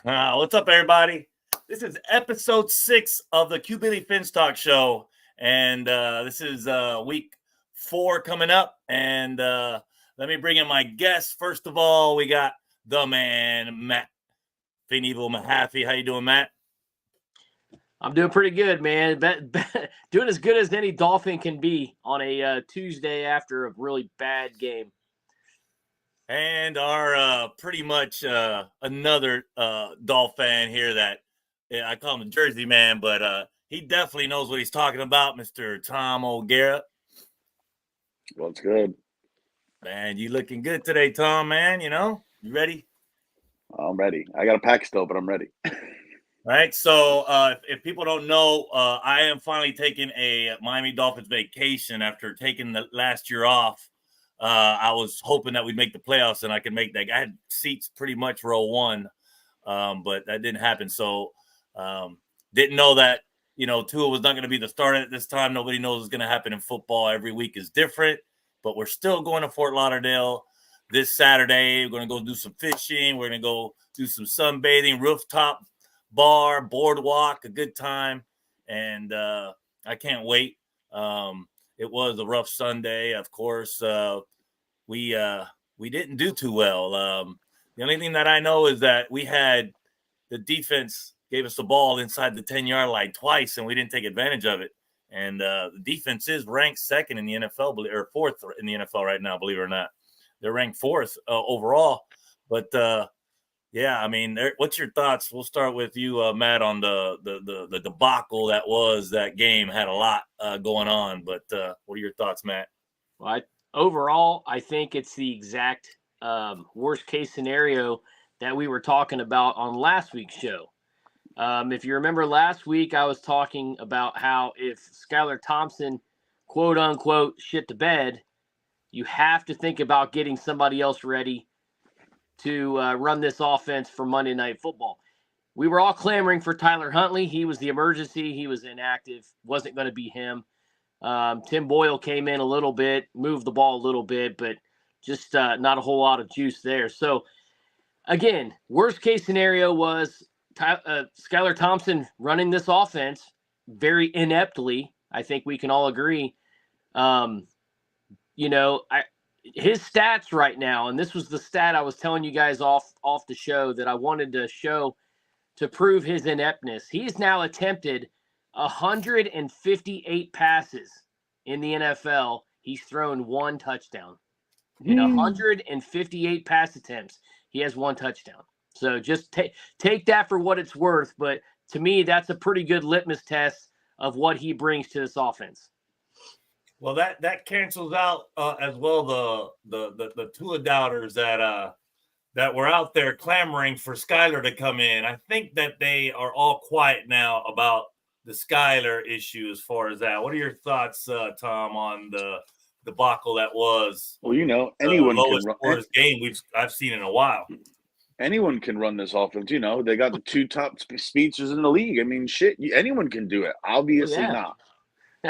What's up, everybody? This is episode 6 of the Cubilly Finstock Show, and this is week 4 coming up. And let me bring in my guests. First of all, we got the man, Matt Fineville Mahaffey. How you doing, Matt? I'm doing pretty good, man. Doing as good as any Dolphin can be on a Tuesday after a really bad game. And our pretty much another Dolphin here that I call him a Jersey man, but he definitely knows what he's talking about, Mr. Tom O'Gara. What's good? Man, you looking good today, Tom, man. You know, you ready? I'm ready. I got a pack still, but I'm ready. All right. So if people don't know, I am finally taking a Miami Dolphins vacation after taking the last year off. I was hoping that we'd make the playoffs and I could make that. I had seats pretty much row 1, but that didn't happen. So didn't know that, Tua was not going to be the starter at this time. Nobody knows what's going to happen in football. Every week is different, but we're still going to Fort Lauderdale this Saturday. We're going to go do some fishing. We're going to go do some sunbathing, rooftop bar, boardwalk, a good time. And I can't wait. It was a rough Sunday, of course. We didn't do too well. The only thing that I know is that we had the defense gave us the ball inside the 10-yard line twice, and we didn't take advantage of it. And the defense is ranked second in the NFL, or fourth in the NFL right now, believe it or not. They're ranked fourth overall. But, yeah, I mean, what's your thoughts? We'll start with you, Matt, on the debacle that was that game. Had a lot going on, but what are your thoughts, Matt? Well, overall, I think it's the exact worst case scenario that we were talking about on last week's show. If you remember last week, I was talking about how if Skylar Thompson, quote unquote, shit the bed, you have to think about getting somebody else ready to run this offense for Monday Night Football. We were all clamoring for Tyler Huntley. He was the emergency. He was inactive. Wasn't going to be him. Tim Boyle came in a little bit, moved the ball a little bit, but just not a whole lot of juice there. So, again, worst case scenario was Skylar Thompson running this offense very ineptly. I think we can all agree. His stats right now, and this was the stat I was telling you guys off the show that I wanted to show to prove his ineptness. He's now attempted 158 passes in the NFL. He's thrown 1 touchdown. In 158 pass attempts, he has 1 touchdown. So just take that for what it's worth. But to me, that's a pretty good litmus test of what he brings to this offense. Well, that cancels out as well the Tua doubters that were out there clamoring for Skylar to come in. I think that they are all quiet now about the Skylar issue as far as that. What are your thoughts, Tom, on the debacle that was? Well, anyone the lowest scorers game I've seen in a while. Anyone can run this offense. They got the 2 top speedsters in the league. I mean, shit, anyone can do it. Obviously not.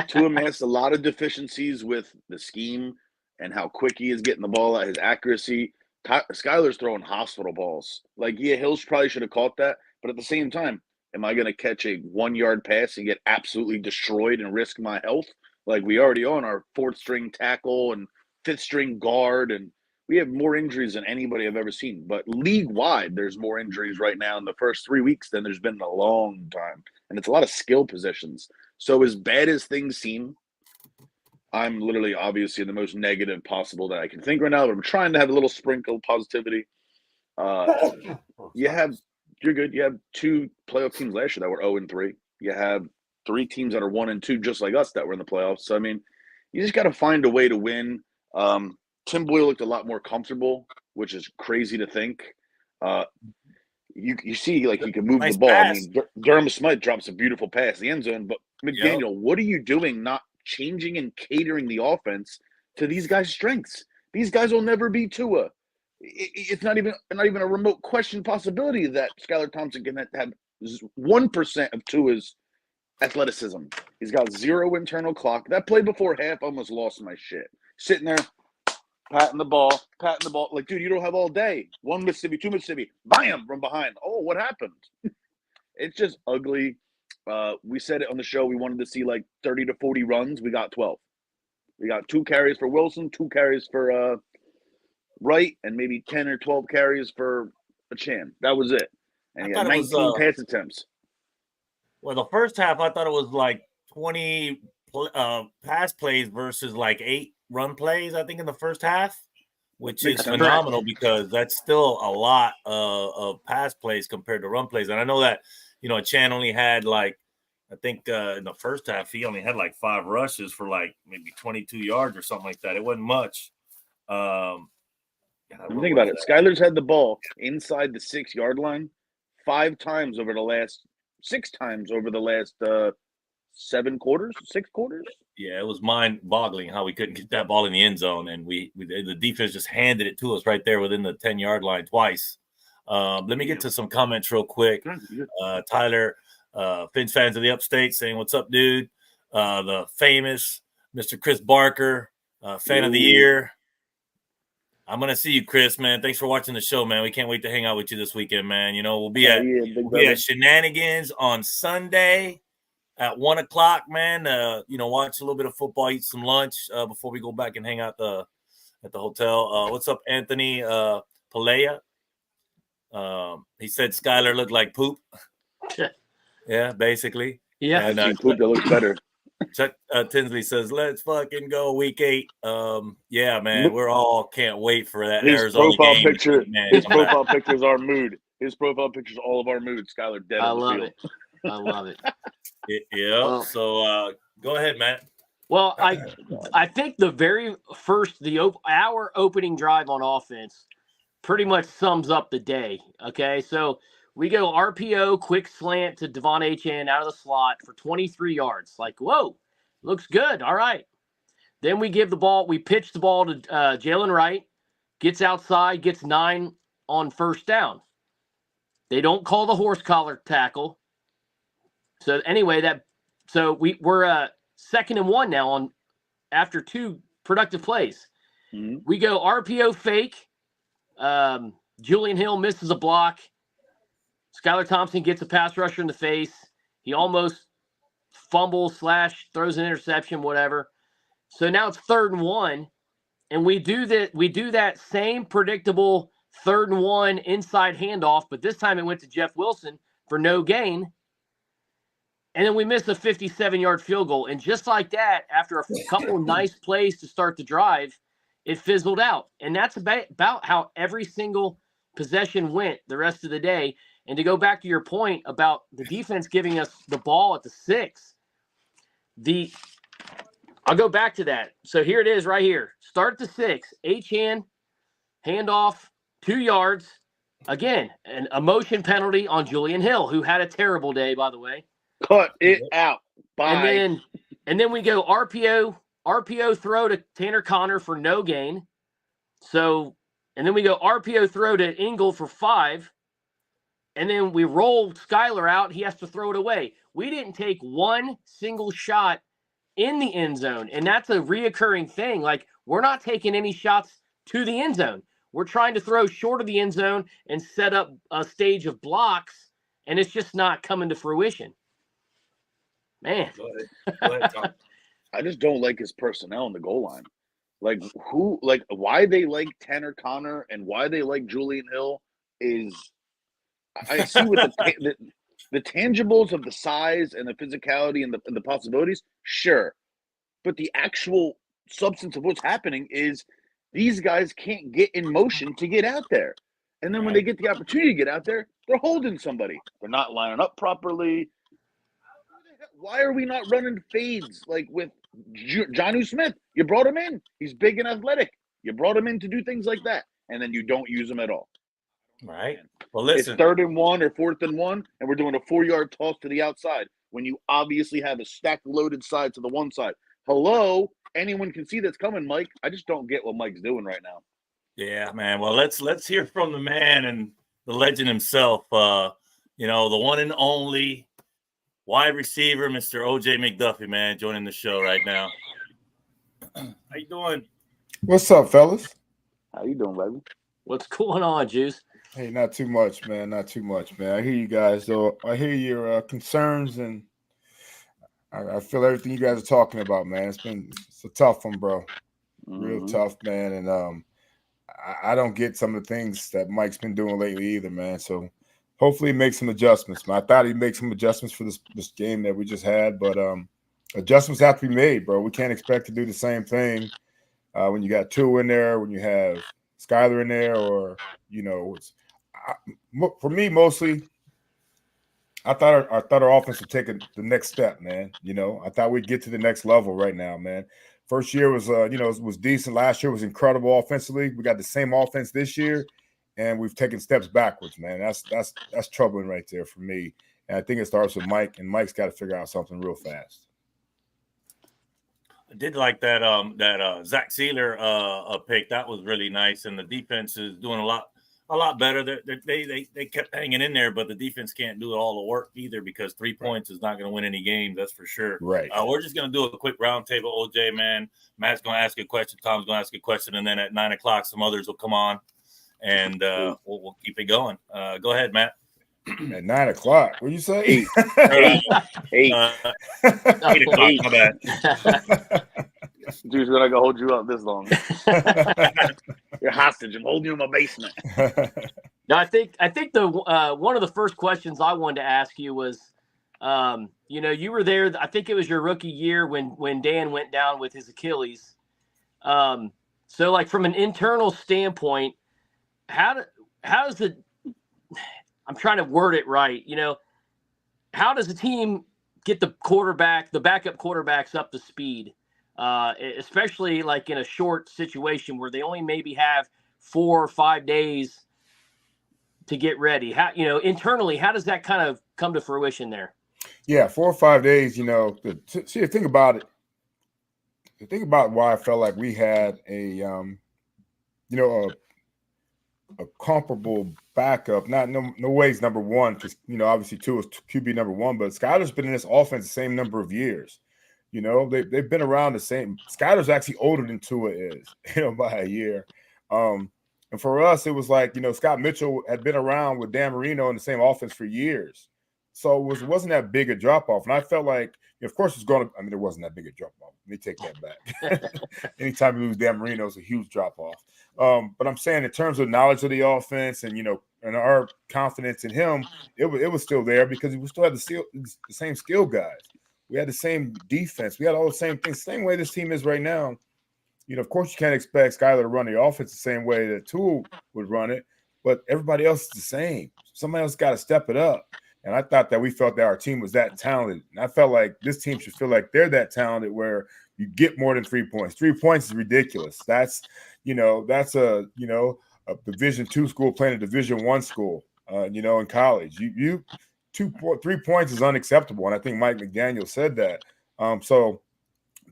Tua has a lot of deficiencies with the scheme and how quick he is getting the ball out, his accuracy. Skylar's throwing hospital balls. Hills probably should have caught that. But at the same time, am I going to catch a 1-yard pass and get absolutely destroyed and risk my health? Like we already own our 4th-string tackle and 5th-string guard, and we have more injuries than anybody I've ever seen. But league-wide, there's more injuries right now in the first 3 weeks than there's been in a long time. And it's a lot of skill positions. So as bad as things seem, I'm literally obviously the most negative possible that I can think right now, but I'm trying to have a little sprinkle of positivity. You're good. You have 2 playoff teams last year that were 0-3. You have 3 teams that are 1-2, just like us, that were in the playoffs. So, I mean, you just got to find a way to win. Tim Boyle looked a lot more comfortable, which is crazy to think. You see, he can move the ball. Pass. I mean, Durham Smythe drops a beautiful pass in the end zone, but McDaniel, what are you doing not changing and catering the offense to these guys' strengths? These guys will never be Tua. It's not even a remote question possibility that Skylar Thompson can have 1% of Tua's athleticism. He's got 0 internal clock. That play before half almost lost my shit. Sitting there, patting the ball. Like, dude, you don't have all day. 1 Mississippi, 2 Mississippi. Bam, from behind. Oh, what happened? It's just ugly. We said it on the show. We wanted to see like 30 to 40 runs. We got 12. We got 2 carries for Wilson, 2 carries for Wright, and maybe 10 or 12 carries for Chan. That was it. And he had 19 pass attempts. Well, the first half, I thought it was like 20 pass plays versus like 8 run plays, I think, in the first half, which is phenomenal because that's still a lot of pass plays compared to run plays. And I know that, Chan only had like, I think in the first half, he only had like 5 rushes for like maybe 22 yards or something like that. It wasn't much. Think about it. Skyler's had the ball inside the 6-yard line 6 times over the last 7 quarters, 6 quarters. Yeah, it was mind-boggling how we couldn't get that ball in the end zone, and the defense just handed it to us right there within the 10-yard line twice. Let me get to some comments real quick. Tyler, Finns fans of the upstate saying, "What's up, dude?" The famous Mr. Chris Barker, fan of the year. I'm going to see you, Chris, man. Thanks for watching the show, man. We can't wait to hang out with you this weekend, man. We'll be at Shenanigans on Sunday at 1 o'clock, man. Watch a little bit of football, eat some lunch before we go back and hang out at the hotel. What's up, Anthony Palea? He said Skyler looked like poop. Yeah, basically. Yeah. And poop that looks better. Chuck Tinsley says, "Let's fucking go week 8." Yeah, man, we're all can't wait for that Arizona game. His profile picture is our mood. His profile picture is all of our mood. Skyler dead on the field. I love it. Yeah. Well, so go ahead, Matt. Well, I think the very first our opening drive on offense pretty much sums up the day. Okay, so we go RPO, quick slant to Devon Achane out of the slot for 23 yards. Like, whoa, looks good. All right. Then we pitch the ball to Jalen Wright, gets outside, gets 9 on first down. They don't call the horse collar tackle. So anyway, we're 2nd and 1 now after 2 productive plays. Mm-hmm. We go RPO fake. Julian Hill misses a block. Skylar Thompson gets a pass rusher in the face. He almost fumbles / throws an interception, whatever. So now it's 3rd and 1, and we do that same predictable 3rd and 1 inside handoff, but this time it went to Jeff Wilson for no gain. And then we missed a 57-yard field goal. And just like that, after a couple of nice plays to start the drive, it fizzled out. And that's about how every single possession went the rest of the day. And to go back to your point about the defense giving us the ball at the 6, I'll go back to that. So here it is right here. Start at the 6. Achane, handoff, 2 yards. Again, a motion penalty on Julian Hill, who had a terrible day, by the way. Cut it out. Bye. And then we go RPO throw to Tanner Connor for no gain. And then we go RPO throw to Engel for 5. And then we roll Skyler out. He has to throw it away. We didn't take one single shot in the end zone. And that's a reoccurring thing. Like, we're not taking any shots to the end zone. We're trying to throw short of the end zone and set up a stage of blocks. And it's just not coming to fruition. Man. Go ahead, Tom. I just don't like his personnel in the goal line. Why they like Tanner Connor and why they like Julian Hill is I see with the tangibles of the size and the physicality and the possibilities, sure. But the actual substance of what's happening is these guys can't get in motion to get out there. And then when they get the opportunity to get out there, they're holding somebody. They're not lining up properly. Why are we not running fades like with Jonnu Smith? You brought him in. He's big and athletic. You brought him in to do things like that. And then you don't use him at all. Right. Well, listen. It's 3rd and 1 or 4th and 1, and we're doing a 4-yard toss to the outside when you obviously have a stacked loaded side to the one side. Hello? Anyone can see that's coming, Mike. I just don't get what Mike's doing right now. Yeah, man. Well, let's hear from the man and the legend himself. The one and only wide receiver, Mr. OJ McDuffie, man, joining the show right now. How you doing? What's up, fellas? How you doing, baby? What's going on, Juice? Hey, not too much, man. Not too much, man. I hear you guys, though. I hear your concerns, and I feel everything you guys are talking about, man. It's a tough one, bro. Real tough, man. And I don't get some of the things that Mike's been doing lately either, man. So hopefully he makes some adjustments, man. I thought he'd make some adjustments for this game that we just had, but adjustments have to be made, bro. We can't expect to do the same thing when you got two in there, when you have Skyler in there, or for me mostly. I thought our offense would take the next step, man. I thought we'd get to the next level right now, man. First year was was decent. Last year was incredible offensively. We got the same offense this year, and we've taken steps backwards, man. That's troubling right there for me. And I think it starts with Mike, and Mike's got to figure out something real fast. I did like that Zach Sealer pick. That was really nice, and the defense is doing a lot better. They kept hanging in there, but the defense can't do all the work either because 3 points is not going to win any games. That's for sure. Right. We're just going to do a quick roundtable, OJ, man. Matt's going to ask a question. Tom's going to ask a question. And then at 9 o'clock, some others will come on, and we'll keep it going. Go ahead, Matt. At 9 o'clock. What you say? 8. 8 o'clock. My bad. Dude's gonna go hold you up this long. You're hostage. I'm holding you in my basement. No, I think the one of the first questions I wanted to ask you was, you were there. I think it was your rookie year when Dan went down with his Achilles. So like from an internal standpoint, how does it? I'm trying to word it right. How does the team get the backup quarterbacks up to speed? Especially like in a short situation where they only maybe have 4 or 5 days to get ready. How, internally, how does that kind of come to fruition there? Yeah, 4 or 5 days, see, think about it. Think about why I felt like we had a comparable backup. No ways number one, because, obviously 2 is QB number 1, but Skyler's been in this offense the same number of years. They've been around the same. Skyler's actually older than Tua is, by a year. And for us, it was like, Scott Mitchell had been around with Dan Marino in the same offense for years. So it wasn't that big a drop-off. And I felt like, of course, it wasn't that big a drop-off. Let me take that back. Anytime you lose Dan Marino, it's a huge drop-off. But I'm saying in terms of knowledge of the offense and, and our confidence in him, it was still there because we still had the same skill guys. We had the same defense. We had all the same things. Same way this team is right now. Of course, you can't expect Skyler to run the offense the same way that Tua would run it, but everybody else is the same. Somebody else got to step it up. And I thought that we felt that our team was that talented. And I felt like this team should feel like they're that talented where you get more than 3 points. 3 points is ridiculous. That's a Division II school playing a Division I school, in college. 3 points is unacceptable. And I think Mike McDaniel said that. So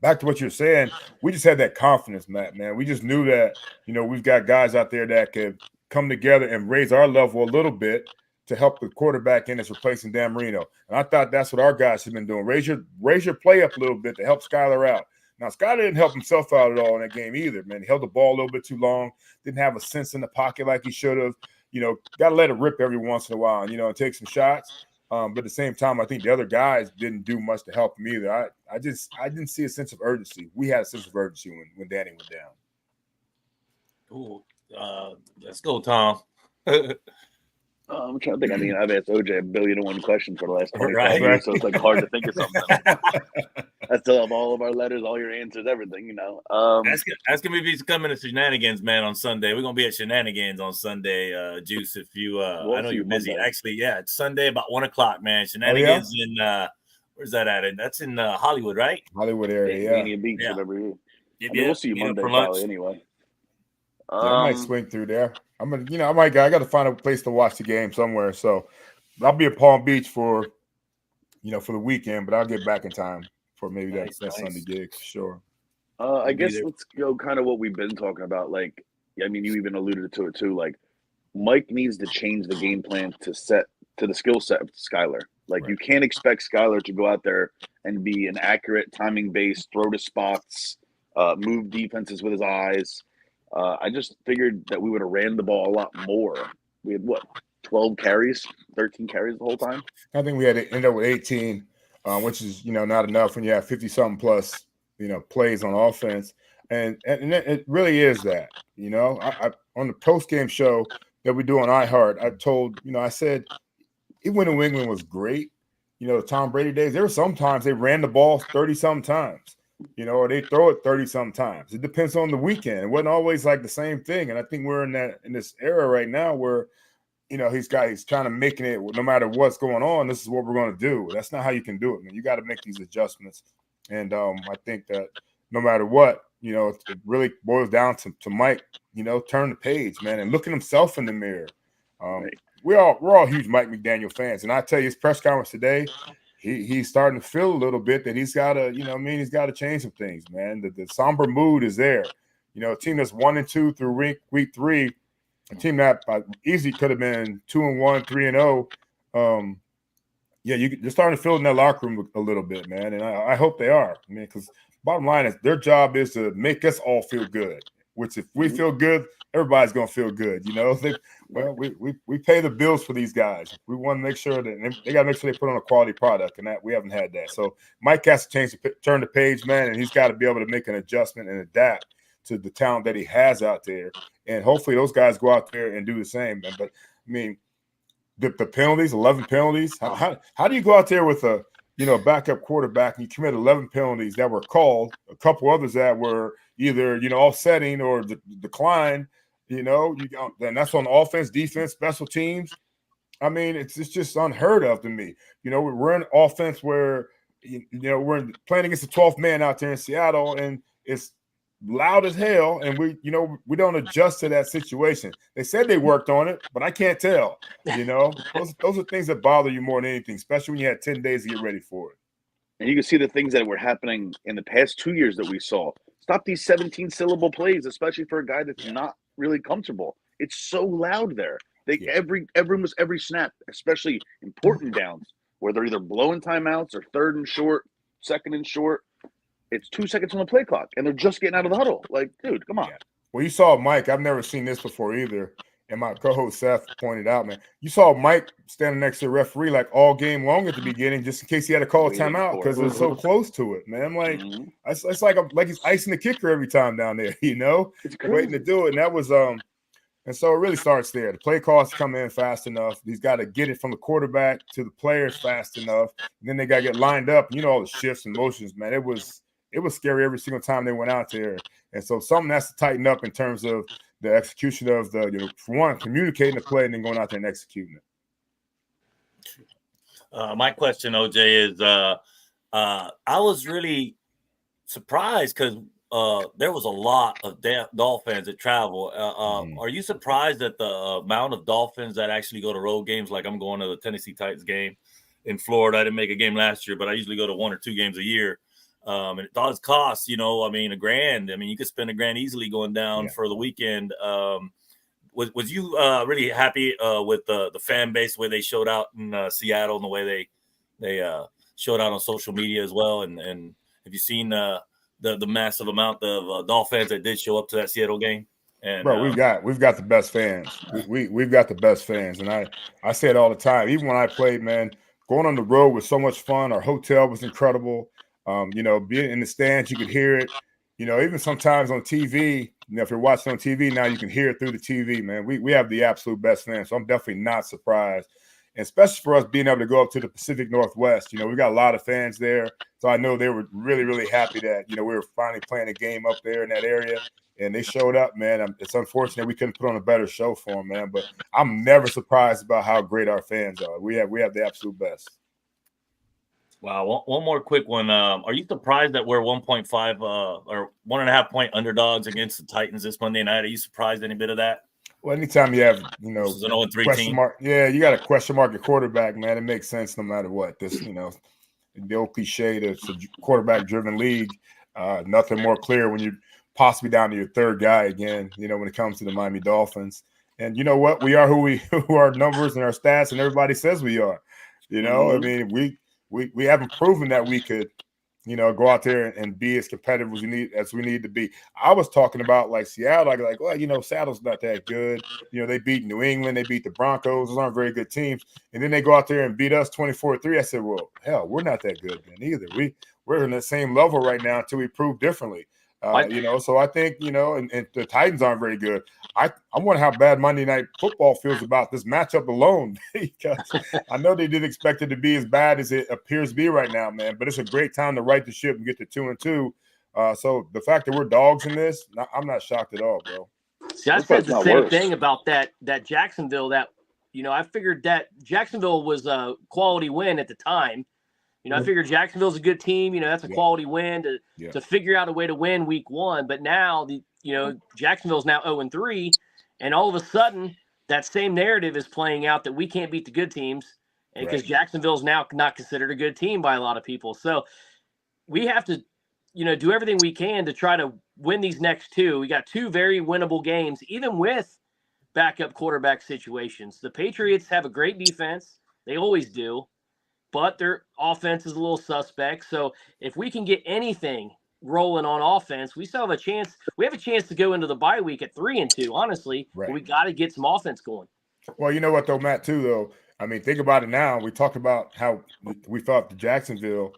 back to what you're saying, we just had that confidence, Matt, man. We just knew that, we've got guys out there that could come together and raise our level a little bit to help the quarterback in that's replacing Dan Marino. And I thought that's what our guys have been doing. Raise your play up a little bit to help Skyler out. Now, Skyler didn't help himself out at all in that game either, man. He held the ball a little bit too long, didn't have a sense in the pocket like he should have. Got to let it rip every once in a while, and take some shots. But at the same time, I think the other guys didn't do much to help him either. I didn't see a sense of urgency. We had a sense of urgency when Danny went down. Ooh, let's go, Tom. I'm trying to think. I've asked OJ 1,000,000,001 questions for the last 25 Right. years, so it's like hard to think of something. I still have all of our letters, all your answers, everything. Ask him if he's coming to Shenanigans, man, on Sunday. We're gonna be at Shenanigans on Sunday, Juice. If you, I know you're busy. Monday. Actually, yeah, it's Sunday about 1 o'clock, man. Shenanigans in where's that at? That's in Hollywood, right? Hollywood area, Mania Beach, whatever it is. We'll see you Monday probably anyway. I might swing through there. I got to find a place to watch the game somewhere. So I'll be at Palm Beach for the weekend, but I'll get back in time for maybe that Sunday gig for sure. I guess let's go kind of what we've been talking about. Like, you even alluded to it too. Like, Mike needs to change the game plan to the skill set of Skyler. Like, right. You can't expect Skyler to go out there and be an accurate timing-based, throw to spots, move defenses with his eyes. I just figured that we would have ran the ball a lot more. We had 12 carries, 13 carries the whole time. I think we had to end up with 18, which is not enough when you have 50-something plus plays on offense, and it really is that. I on the post game show that we do on iHeart, I told I said even when New England was great, the Tom Brady days, there were sometimes they ran the ball 30-some times, or they throw it 30-some times. It depends on the weekend. It wasn't always like the same thing, and I think we're in this era right now where he's kind of making it no matter what's going on. This is what we're going to do. That's not how you can do it, man. You got to make these adjustments, and I think that no matter what, it really boils down to Mike. Turn the page, man, and look at himself in the mirror. Right. We're all huge Mike McDaniel fans, and I tell you, his press conference today, he's starting to feel a little bit that he's got to, he's got to change some things, man. The somber mood is there. A team that's 1-2 through week 3, a team that easily could have been 2-1, 3-0. You're starting to feel in that locker room a little bit, man, and I hope they are, man, because bottom line is their job is to make us all feel good. Which if we feel good, everybody's gonna feel good. We pay the bills for these guys. We want to make sure that they got to make sure they put on a quality product, and that we haven't had that. So Mike has to turn the page, man, and he's got to be able to make an adjustment and adapt to the talent that he has out there, and hopefully those guys go out there and do the same, man. But I mean, the penalties, 11 penalties. How do you go out there with a backup quarterback and you commit 11 penalties that were called, a couple others that were either offsetting or decline, and that's on offense, defense, special teams. I mean, it's just unheard of to me. We're in offense where we're playing against the 12th man out there in Seattle, and it's loud as hell, and we don't adjust to that situation. They said they worked on it, but I can't tell. Those are things that bother you more than anything, especially when you had 10 days to get ready for it. And you can see the things that were happening in the past 2 years that we saw. Stop these 17-syllable plays, especially for a guy that's not really comfortable. It's so loud there. Every snap, especially important downs, where they're either blowing timeouts or 3rd and short, 2nd and short. It's 2 seconds on the play clock, and they're just getting out of the huddle. Like, dude, come on. Yeah. Well, you saw Mike. I've never seen this before either. And my co-host Seth pointed out, man, you saw Mike standing next to the referee like all game long at the beginning, just in case he had to call a timeout because it was so close to it, man. I'm like, it's like he's icing the kicker every time down there, It's crazy. waiting to do it. And that was and so it really starts there. The play calls come in fast enough. He's got to get it from the quarterback to the players fast enough. And then they got to get lined up. All the shifts and motions, man. It was scary every single time they went out there. And so something has to tighten up in terms of the execution of for one, communicating the play and then going out there and executing it. My question, OJ, is I was really surprised because there was a lot of Dolphins that travel. Are you surprised at the amount of Dolphins that actually go to road games? Like I'm going to the Tennessee Titans game in Florida. I didn't make a game last year, but I usually go to 1 or 2 games a year. And it does cost, $1,000. I mean, you could spend $1,000 easily going down for the weekend. Was you really happy with the fan base where they showed out in Seattle and the way they showed out on social media as well? And have you seen the massive amount of Dolphins that did show up to that Seattle game? And bro, we've got the best fans. We've got the best fans, and I say it all the time. Even when I played, man, going on the road was so much fun. Our hotel was incredible. Being in the stands, you could hear it. Even sometimes on TV, if you're watching on TV now, you can hear it through the TV, man. We have the absolute best fans, so I'm definitely not surprised. And especially for us being able to go up to the Pacific Northwest, we got a lot of fans there. So I know they were really, really happy that, we were finally playing a game up there in that area. And they showed up, man. It's unfortunate we couldn't put on a better show for them, man. But I'm never surprised about how great our fans are. We have the absolute best. Wow. One more quick one. Are you surprised that we're 1.5 or 1.5 point underdogs against the Titans this Monday night? Are you surprised any bit of that? Well, anytime you have, This is an 0-3 question team. mark, you got a question mark at quarterback, man. It makes sense no matter what. This, the old cliche that it's a quarterback-driven league. Nothing more clear when you're possibly down to your third guy again, when it comes to the Miami Dolphins. And you know what? We are who our numbers and our stats and everybody says we are. I mean, we haven't proven that we could, go out there and be as competitive as we need to be. I was talking about like Seattle, like, well, Seattle's not that good. They beat New England, they beat the Broncos. Those aren't very good teams. And then they go out there and beat us 24-3. I said, well, hell, we're not that good then either. We're in the same level right now until we prove differently. So I think, and the Titans aren't very good. I wonder how bad Monday Night Football feels about this matchup alone, because I know they didn't expect it to be as bad as it appears to be right now, man. But it's a great time to right the ship and get to 2-2. So the fact that we're dogs in this, I'm not shocked at all, bro. See, I said the same thing about that Jacksonville. I figured that Jacksonville was a quality win at the time. I figured Jacksonville's a good team. That's a quality win to figure out a way to win week 1. But now, Jacksonville's now 0-3. And all of a sudden, that same narrative is playing out that we can't beat the good teams because Jacksonville's now not considered a good team by a lot of people. So we have to, do everything we can to try to win these next 2. We got 2 very winnable games, even with backup quarterback situations. The Patriots have a great defense. They always do. But their offense is a little suspect. So if we can get anything rolling on offense, we still have a chance. We have a chance to go into the bye week at 3-2, honestly. Right. But we got to get some offense going. Well, you know what, though, Matt, too, though. I mean, think about it now. We talked about how we thought the Jacksonville,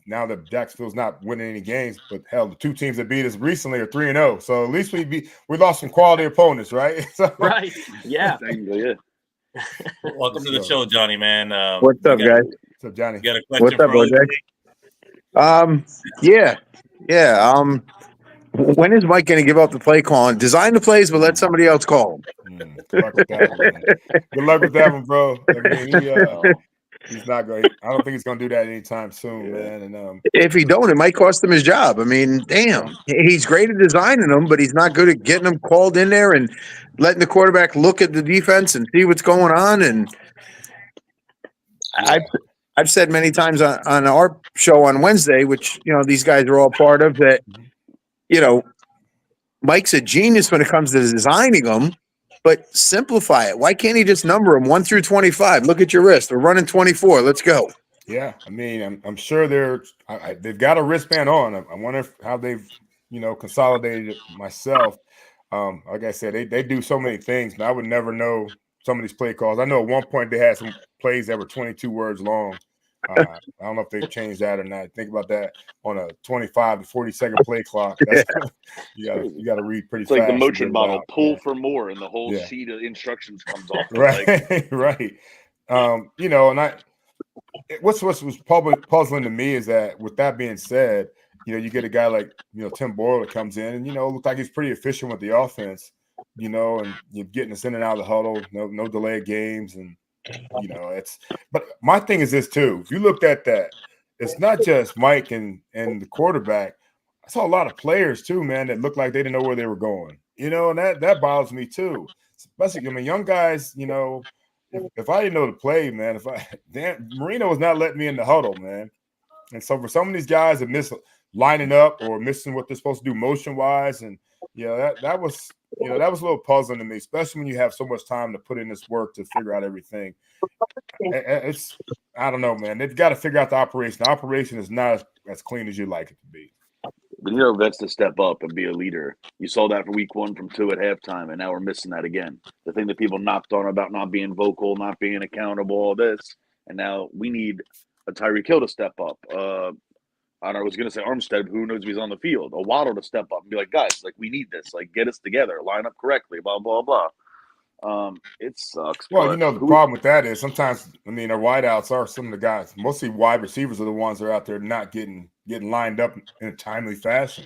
now that Jacksonville's not winning any games, but hell, the 2 teams that beat us recently are 3-0. So at least we lost some quality opponents, right? Right. Yeah. Yeah. Welcome to the show, Johnny, man. What's up, guys? What's up, Johnny? You got a question for OJ? Yeah. When is Mike going to give up the play calling? Design the plays, but let somebody else call them. Good luck with that one, man. Good luck with that one, bro. I mean, he's not going. I don't think he's going to do that anytime soon, man. And if he don't, it might cost him his job. I mean, damn, he's great at designing them, but he's not good at getting them called in there and letting the quarterback look at the defense and see what's going on. And I've said many times on our show on Wednesday, which these guys are all part of, that Mike's a genius when it comes to designing them, but simplify it. Why can't he just number them 1 through 25? Look at your wrist. We're running 24. Let's go. Yeah, I mean, I'm sure they've got a wristband on. I wonder how they've consolidated it myself. Like I said, they do so many things, but I would never know some of these play calls. I know at one point they had some plays that were 22 words long. I don't know if they've changed that or not. Think about that on a 25 to 40-second play clock. You got to read pretty fast. It's like the motion model, pull for more, and the whole sheet of instructions comes off. Right, right. And what's probably puzzling to me is that, with that being said, you get a guy like Tim Boyle that comes in and looks like he's pretty efficient with the offense, and you're getting us in and out of the huddle, no delay games, and but my thing is this too. If you looked at that, it's not just Mike and the quarterback. I saw a lot of players too, man, that looked like they didn't know where they were going. And that bothers me too. Especially, young guys, if I didn't know the play, man, Marino was not letting me in the huddle, man. And so for some of these guys that miss lining up or missing what they're supposed to do motion wise, and that was a little puzzling to me, especially when you have so much time to put in this work to figure out everything. I don't know, man. They've got to figure out the operation. The operation is not as clean as you'd like it to be. But Vets to step up and be a leader. You saw that for week 1 from 2 at halftime, and now we're missing that again. The thing that people knocked on about not being vocal, not being accountable, all this, and now we need a Tyreek Hill to step up. I was going to say Armstead, who knows if he's on the field. A Waddle to step up and be like, guys, we need this. Get us together. Line up correctly, blah, blah, blah. It sucks. Well, the problem with that is sometimes, our wideouts are some of the guys. Mostly wide receivers are the ones that are out there not getting lined up in a timely fashion.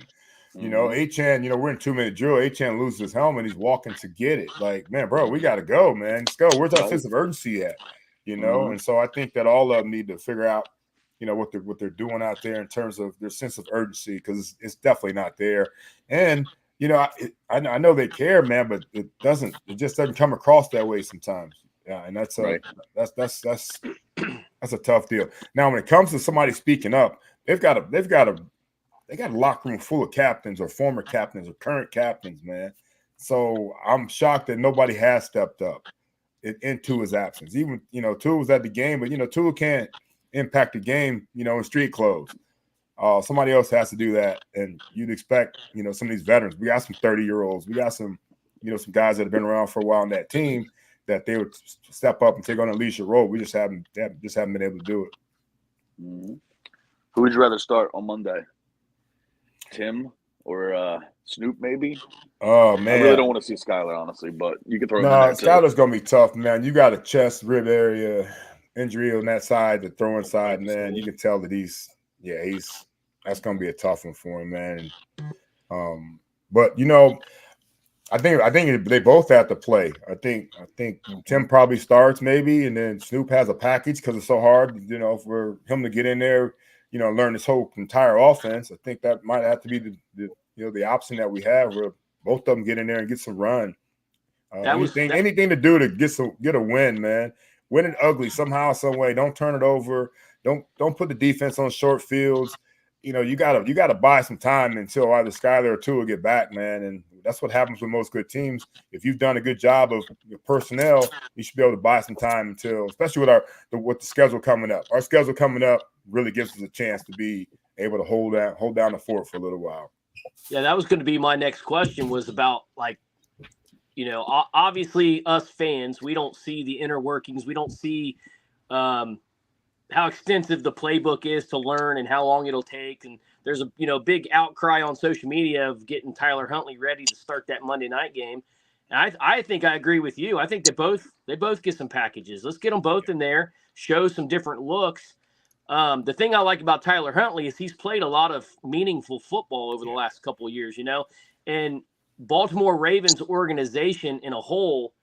Achane, we're in 2-minute drill. Achane loses his helmet. He's walking to get it. Like, man, bro, we got to go, man. Let's go. Where's our sense of urgency at? And so I think that all of them need to figure out, what they're doing out there in terms of their sense of urgency, because it's definitely not there. And I know they care, man, but it just doesn't come across that way sometimes. Yeah, and that's a tough deal. Now, when it comes to somebody speaking up, they got a locker room full of captains or former captains or current captains, man. So I'm shocked that nobody has stepped up in Tua's absence. Even Tua was at the game, but Tua can't impact the game, in street clothes. Somebody else has to do that, and you'd expect, some of these veterans. We got some 30-year-olds. We got some, some guys that have been around for a while on that team that they would step up and take on a leadership role. We just haven't been able to do it. Mm-hmm. Who would you rather start on Monday? Tim or Snoop, maybe? Oh, man. I really don't want to see Skyler, honestly, but you can throw him in there too. Skyler's going to be tough, man. You got a chest, rib area injury on that side, the throwing side, man. You can tell that that's going to be a tough one for him, man. But I think they both have to play. I think Tim probably starts maybe, and then Snoop has a package because it's so hard, for him to get in there, learn this whole entire offense. I think that might have to be the option that we have, where both of them get in there and get some run. Anything to do to get a win, man. Win it ugly somehow, some way. Don't turn it over. Don't put the defense on short fields. You gotta buy some time until either Skyler or Tua get back, man. And that's what happens with most good teams. If you've done a good job of your personnel, you should be able to buy some time until, especially with the schedule coming up. Our schedule coming up really gives us a chance to be able to hold down the fort for a little while. Yeah, that was going to be my next question, was about, like, obviously us fans, we don't see the inner workings. We don't see how extensive the playbook is to learn and how long it'll take. And there's a big outcry on social media of getting Tyler Huntley ready to start that Monday night game. And I think I agree with you. I think they both get some packages. Let's get them both in there, show some different looks. The thing I like about Tyler Huntley is he's played a lot of meaningful football over the last couple of years, and Baltimore Ravens organization in a whole,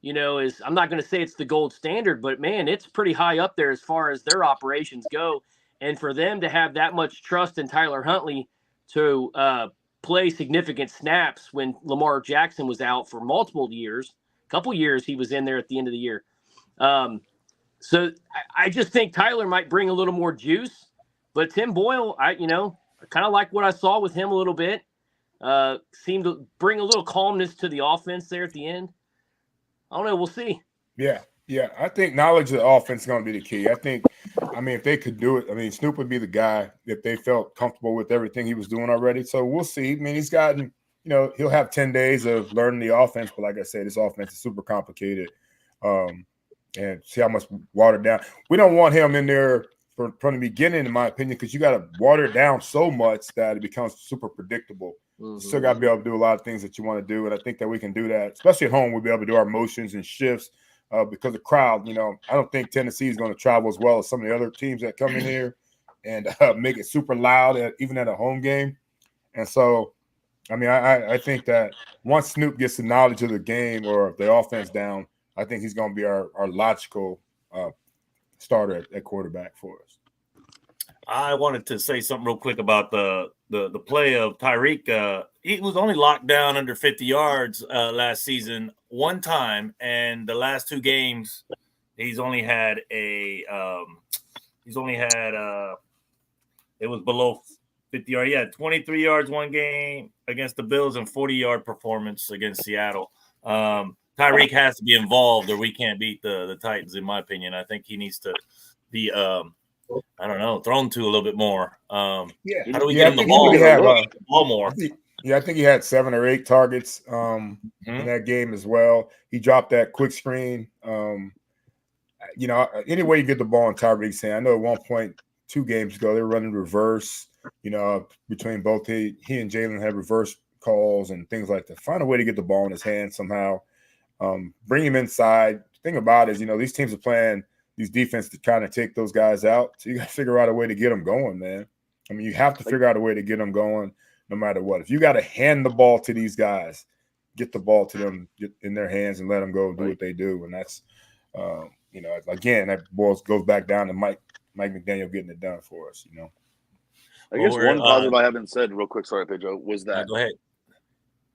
is, I'm not going to say it's the gold standard, but man, it's pretty high up there as far as their operations go. And for them to have that much trust in Tyler Huntley to play significant snaps when Lamar Jackson was out for multiple years, a couple years he was in there at the end of the year. So I just think Tyler might bring a little more juice, but Tim Boyle, I kind of like what I saw with him a little bit. Seemed to bring a little calmness to the offense there at the end. I don't know. We'll see. Yeah. I think knowledge of the offense is going to be the key. If they could do it, Snoop would be the guy if they felt comfortable with everything he was doing already. So we'll see. He's gotten, he'll have 10 days of learning the offense. But like I said, this offense is super complicated. And see how much watered down. We don't want him in there from the beginning, in my opinion, because you got to water it down so much that it becomes super predictable. Mm-hmm. You still got to be able to do a lot of things that you want to do, and I think that we can do that, especially at home. We'll be able to do our motions and shifts because the crowd, I don't think Tennessee is going to travel as well as some of the other teams that come in here and make it super loud, even at a home game. And so, I think that once Snoop gets the knowledge of the game or the offense down, I think he's going to be our logical starter at quarterback for us. I wanted to say something real quick about the play of Tyreek. He was only locked down under 50 yards last season one time, and the last two games he's only had it was below 50 yards. He had 23 yards one game against the Bills and 40-yard performance against Seattle. Tyreek has to be involved or we can't beat the Titans, in my opinion. I think he needs to be thrown to a little bit more. How do we get him the ball more? I think he had 7 or 8 targets in that game as well. He dropped that quick screen. Any way you get the ball in Tyreek's hand. I know at one point 2 games ago they were running reverse, between both he and Jalen had reverse calls and things like that. Find a way to get the ball in his hand somehow. Bring him inside. The thing about it is, these teams are playing these defenses to kind of take those guys out. So you got to figure out a way to get them going, man. You have to figure out a way to get them going no matter what. If you got to hand the ball to these guys, get the ball to them, get in their hands and let them go do what they do. And that's, again, that goes back down to Mike McDaniel getting it done for us, I guess one positive I haven't said real quick, sorry, Pedro, was that go ahead.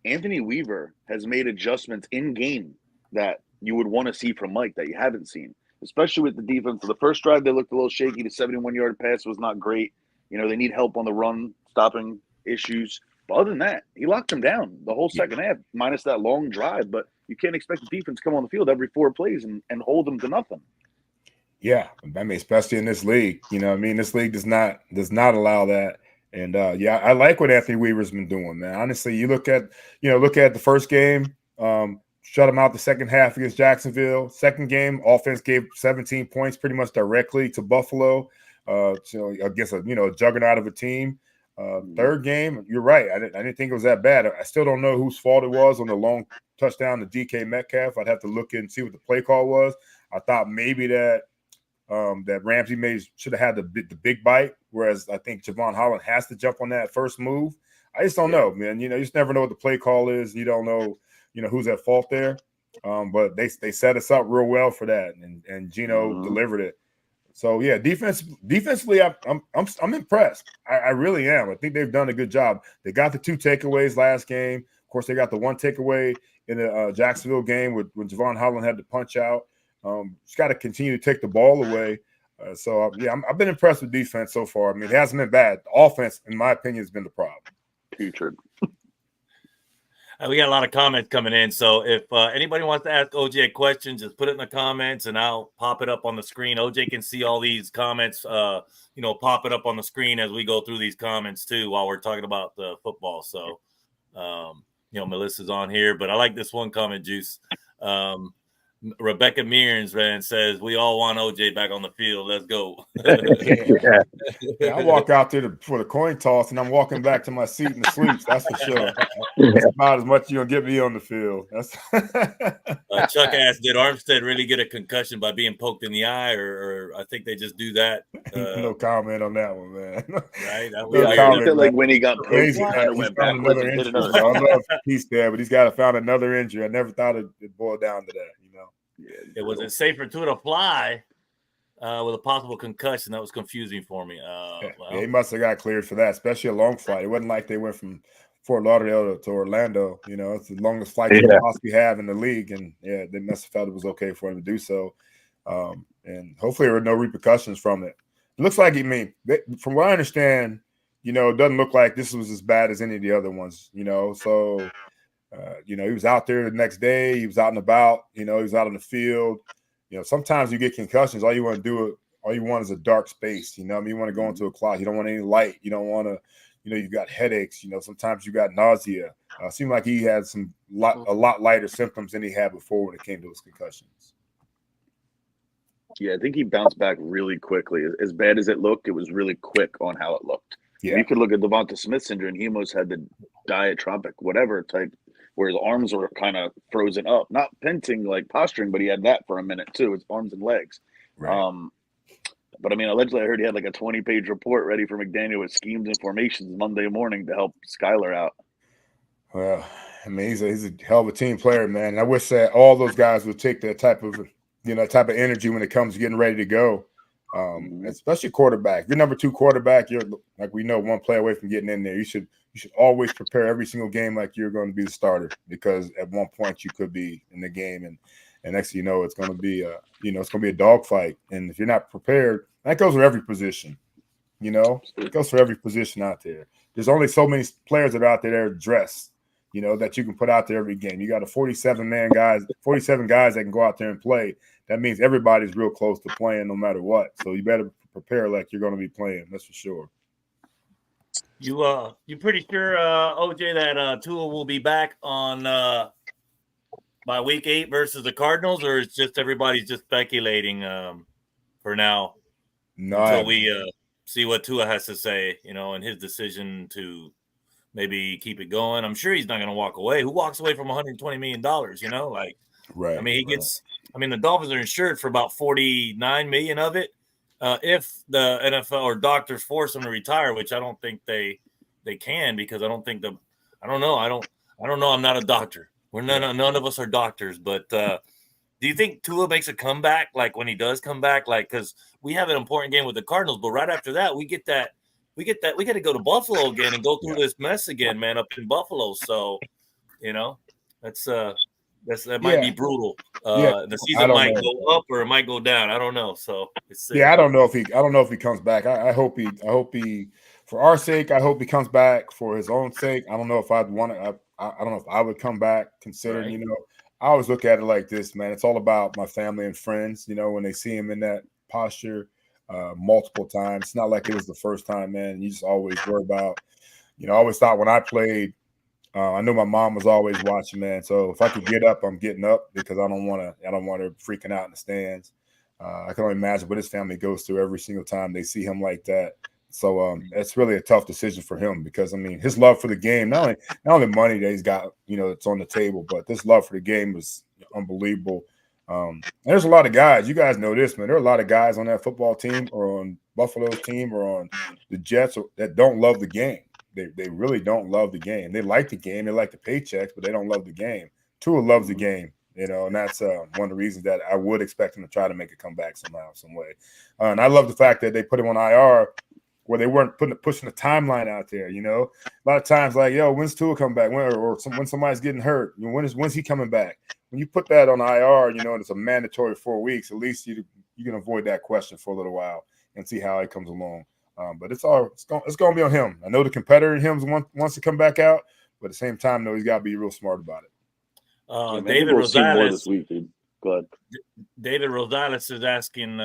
Anthony Weaver has made adjustments in game that you would want to see from Mike that you haven't seen, especially with the defense. For the first drive, they looked a little shaky. The 71-yard pass was not great. They need help on the run, stopping issues. But other than that, he locked them down the whole second half, minus that long drive. But you can't expect the defense to come on the field every 4 plays and hold them to nothing. Yeah, I mean, especially in this league, you know, what I mean, this league does not allow that. And yeah, I like what Anthony Weaver's been doing, man. Honestly, you look at the first game, shut him out the second half against Jacksonville. Second game, offense gave 17 points pretty much directly to Buffalo, so against a juggernaut of a team. Third game, you're right. I didn't think it was that bad. I still don't know whose fault it was on the long touchdown to DK Metcalf. I'd have to look in and see what the play call was. I thought maybe that Ramsey should have had the big bite, whereas I think Javon Holland has to jump on that first move. I just don't know, man. You just never know what the play call is. You don't know, who's at fault there. But they set us up real well for that, and Gino delivered it. So yeah, defensively, I'm impressed. I really am. I think they've done a good job. They got the 2 takeaways last game. Of course, they got the 1 takeaway in the Jacksonville game when Javon Holland had to punch out. Just got to continue to take the ball away. Yeah, I've been impressed with defense so far. I mean, it hasn't been bad. The offense, in my opinion, has been the problem. Putrid. We got a lot of comments coming in. So if anybody wants to ask OJ a question, just put it in the comments and I'll pop it up on the screen. OJ can see all these comments, pop it up on the screen as we go through these comments too while we're talking about the football. So, Melissa's on here, but I like this one comment, Juice. Rebecca Mearns, man, says we all want OJ back on the field. Let's go. Yeah, I walk out there for the coin toss, and I'm walking back to my seat in the suites. That's for sure. That's about as much you're gonna get me on the field. That's Chuck asked, did Armstead really get a concussion by being poked in the eye, or I think they just do that? No comment on that one, man. Right? I feel like when he got poked, he kind of went backwards and did another. I don't know if he's there, but he's got to find another injury. I never thought it boiled down to that. It was safe for Tua to fly with a possible concussion. That was confusing for me. He must have got cleared for that, especially a long flight. It wasn't like they went from Fort Lauderdale to Orlando. It's the longest flight you can possibly have in the league, and they must have felt it was okay for him to do so. And hopefully there were no repercussions from it. It looks like, from what I understand, it doesn't look like this was as bad as any of the other ones. So. He was out there the next day. He was out and about. He was out in the field. Sometimes you get concussions. All you want is a dark space. You want to go into a closet. You don't want any light. You don't want to. You got headaches. Sometimes you got nausea. It seemed like he had a lot lighter symptoms than he had before when it came to his concussions. Yeah, I think he bounced back really quickly. As bad as it looked, it was really quick on how it looked. Yeah. You could look at Devonta Smith's injury, and he almost had the diatropic whatever type, where his arms were kind of frozen up, not pinching like posturing, but he had that for a minute too, his arms and legs. Right. But allegedly I heard he had like a 20-page report ready for McDaniel with schemes and formations Monday morning to help Skyler out. Well, he's a hell of a team player, man. And I wish that all those guys would take that type of energy when it comes to getting ready to go. Especially quarterback. If you're number 2 quarterback, you're, like we know, one play away from getting in there. You should always prepare every single game like you're going to be the starter, because at one point you could be in the game, and next thing you know, it's going to be a dogfight. And if you're not prepared, that goes for every position. It goes for every position out there. There's only so many players that are out there that are dressed, that you can put out there every game. You got a 47 guys that can go out there and play. That means everybody's real close to playing no matter what. So you better prepare like you're going to be playing. That's for sure. You pretty sure, OJ, that Tua will be back on by week 8 versus the Cardinals, or it's just everybody's just speculating for now? No, until we see what Tua has to say, and his decision to maybe keep it going. I'm sure he's not going to walk away. Who walks away from $120 million? Right. The Dolphins are insured for about $49 million of it. If the NFL or doctors force them to retire, which I don't think they can, because I don't think I don't know. I'm not a doctor. None of us are doctors, but do you think Tua makes a comeback? Like when he does come back, because we have an important game with the Cardinals, but right after that, we got to go to Buffalo again and go through this mess again, man, up in Buffalo. So, that might be brutal. The season might go up or it might go down. I don't know. So I don't know if he comes back. I hope he, for our sake, I hope he comes back for his own sake. I don't know if I'd want to. I don't know if I would come back, considering, I always look at it like this, man. It's all about my family and friends, when they see him in that posture multiple times. It's not like it was the first time, man. You just always worry about, I always thought when I played, I knew my mom was always watching, man. So if I could get up, I'm getting up because I don't want her freaking out in the stands. I can only imagine what his family goes through every single time they see him like that. So it's really a tough decision for him because, I mean, his love for the game, not only money that he's got, it's on the table, but this love for the game is unbelievable. And there's a lot of guys, you guys know this, man. There are a lot of guys on that football team or on Buffalo's team or on the Jets that don't love the game. They really don't love the game. They like the game. They like the paychecks, but they don't love the game. Tua loves the game, and that's one of the reasons that I would expect him to try to make a comeback somehow, some way. And I love the fact that they put him on IR where they weren't pushing a timeline out there. A lot of times like, yo, when's Tua come back? When somebody's getting hurt, when's he coming back? When you put that on IR, and it's a mandatory 4 weeks, at least you can avoid that question for a little while and see how it comes along. But it's going to be on him. I know the competitor in him wants to come back out, but at the same time, though, he's got to be real smart about it. David Rosales this week, dude. Go ahead. David Rosales is asking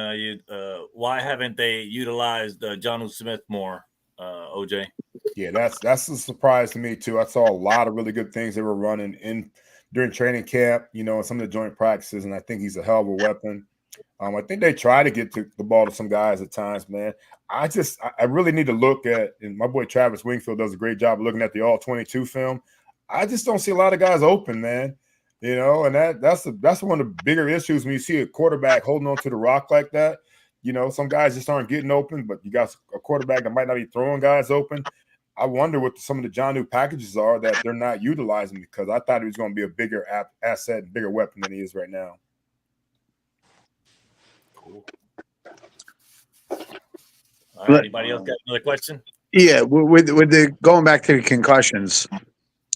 why haven't they utilized Jonnu Smith more, OJ? Yeah, that's a surprise to me too. I saw a lot of really good things they were running during training camp, and some of the joint practices, and I think he's a hell of a weapon. I think they try to get the ball to some guys at times, man. I really need to look at, and my boy Travis Wingfield does a great job of looking at the all-22 film. I just don't see a lot of guys open, man. And that's one of the bigger issues when you see a quarterback holding on to the rock like that. Some guys just aren't getting open, but you got a quarterback that might not be throwing guys open. I wonder what some of the Jonnu packages are that they're not utilizing because I thought he was going to be a bigger asset, bigger weapon than he is right now. Cool. All right, anybody else got another question? Yeah, with the going back to the concussions,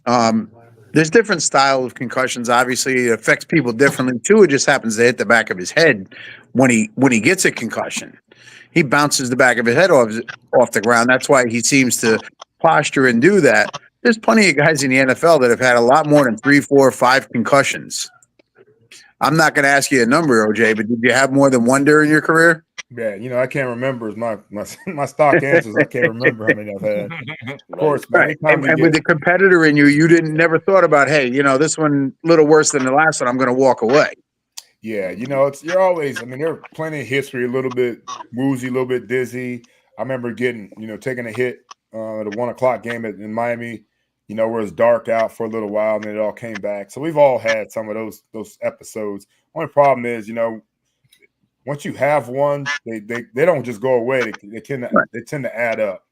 there's different style of concussions. Obviously, it affects people differently. Tua just happens to hit the back of his head when he gets a concussion. He bounces the back of his head off the ground. That's why he seems to posture and do that. There's plenty of guys in the NFL that have had a lot more than 3, 4, 5 concussions. I'm not going to ask you a number, OJ, but did you have more than one during your career? Yeah, I can't remember my stock answers. I can't remember how many I've had. Of course, man. Right. And with the competitor in you never thought about, hey, this one a little worse than the last one. I'm going to walk away. Yeah, you're always. I mean, there are plenty of history. A little bit woozy, a little bit dizzy. I remember taking a hit at a 1 o'clock game in Miami. Where it's dark out for a little while, and then it all came back. So we've all had some of those episodes. Only problem is, once you have one, they don't just go away. They tend to add up,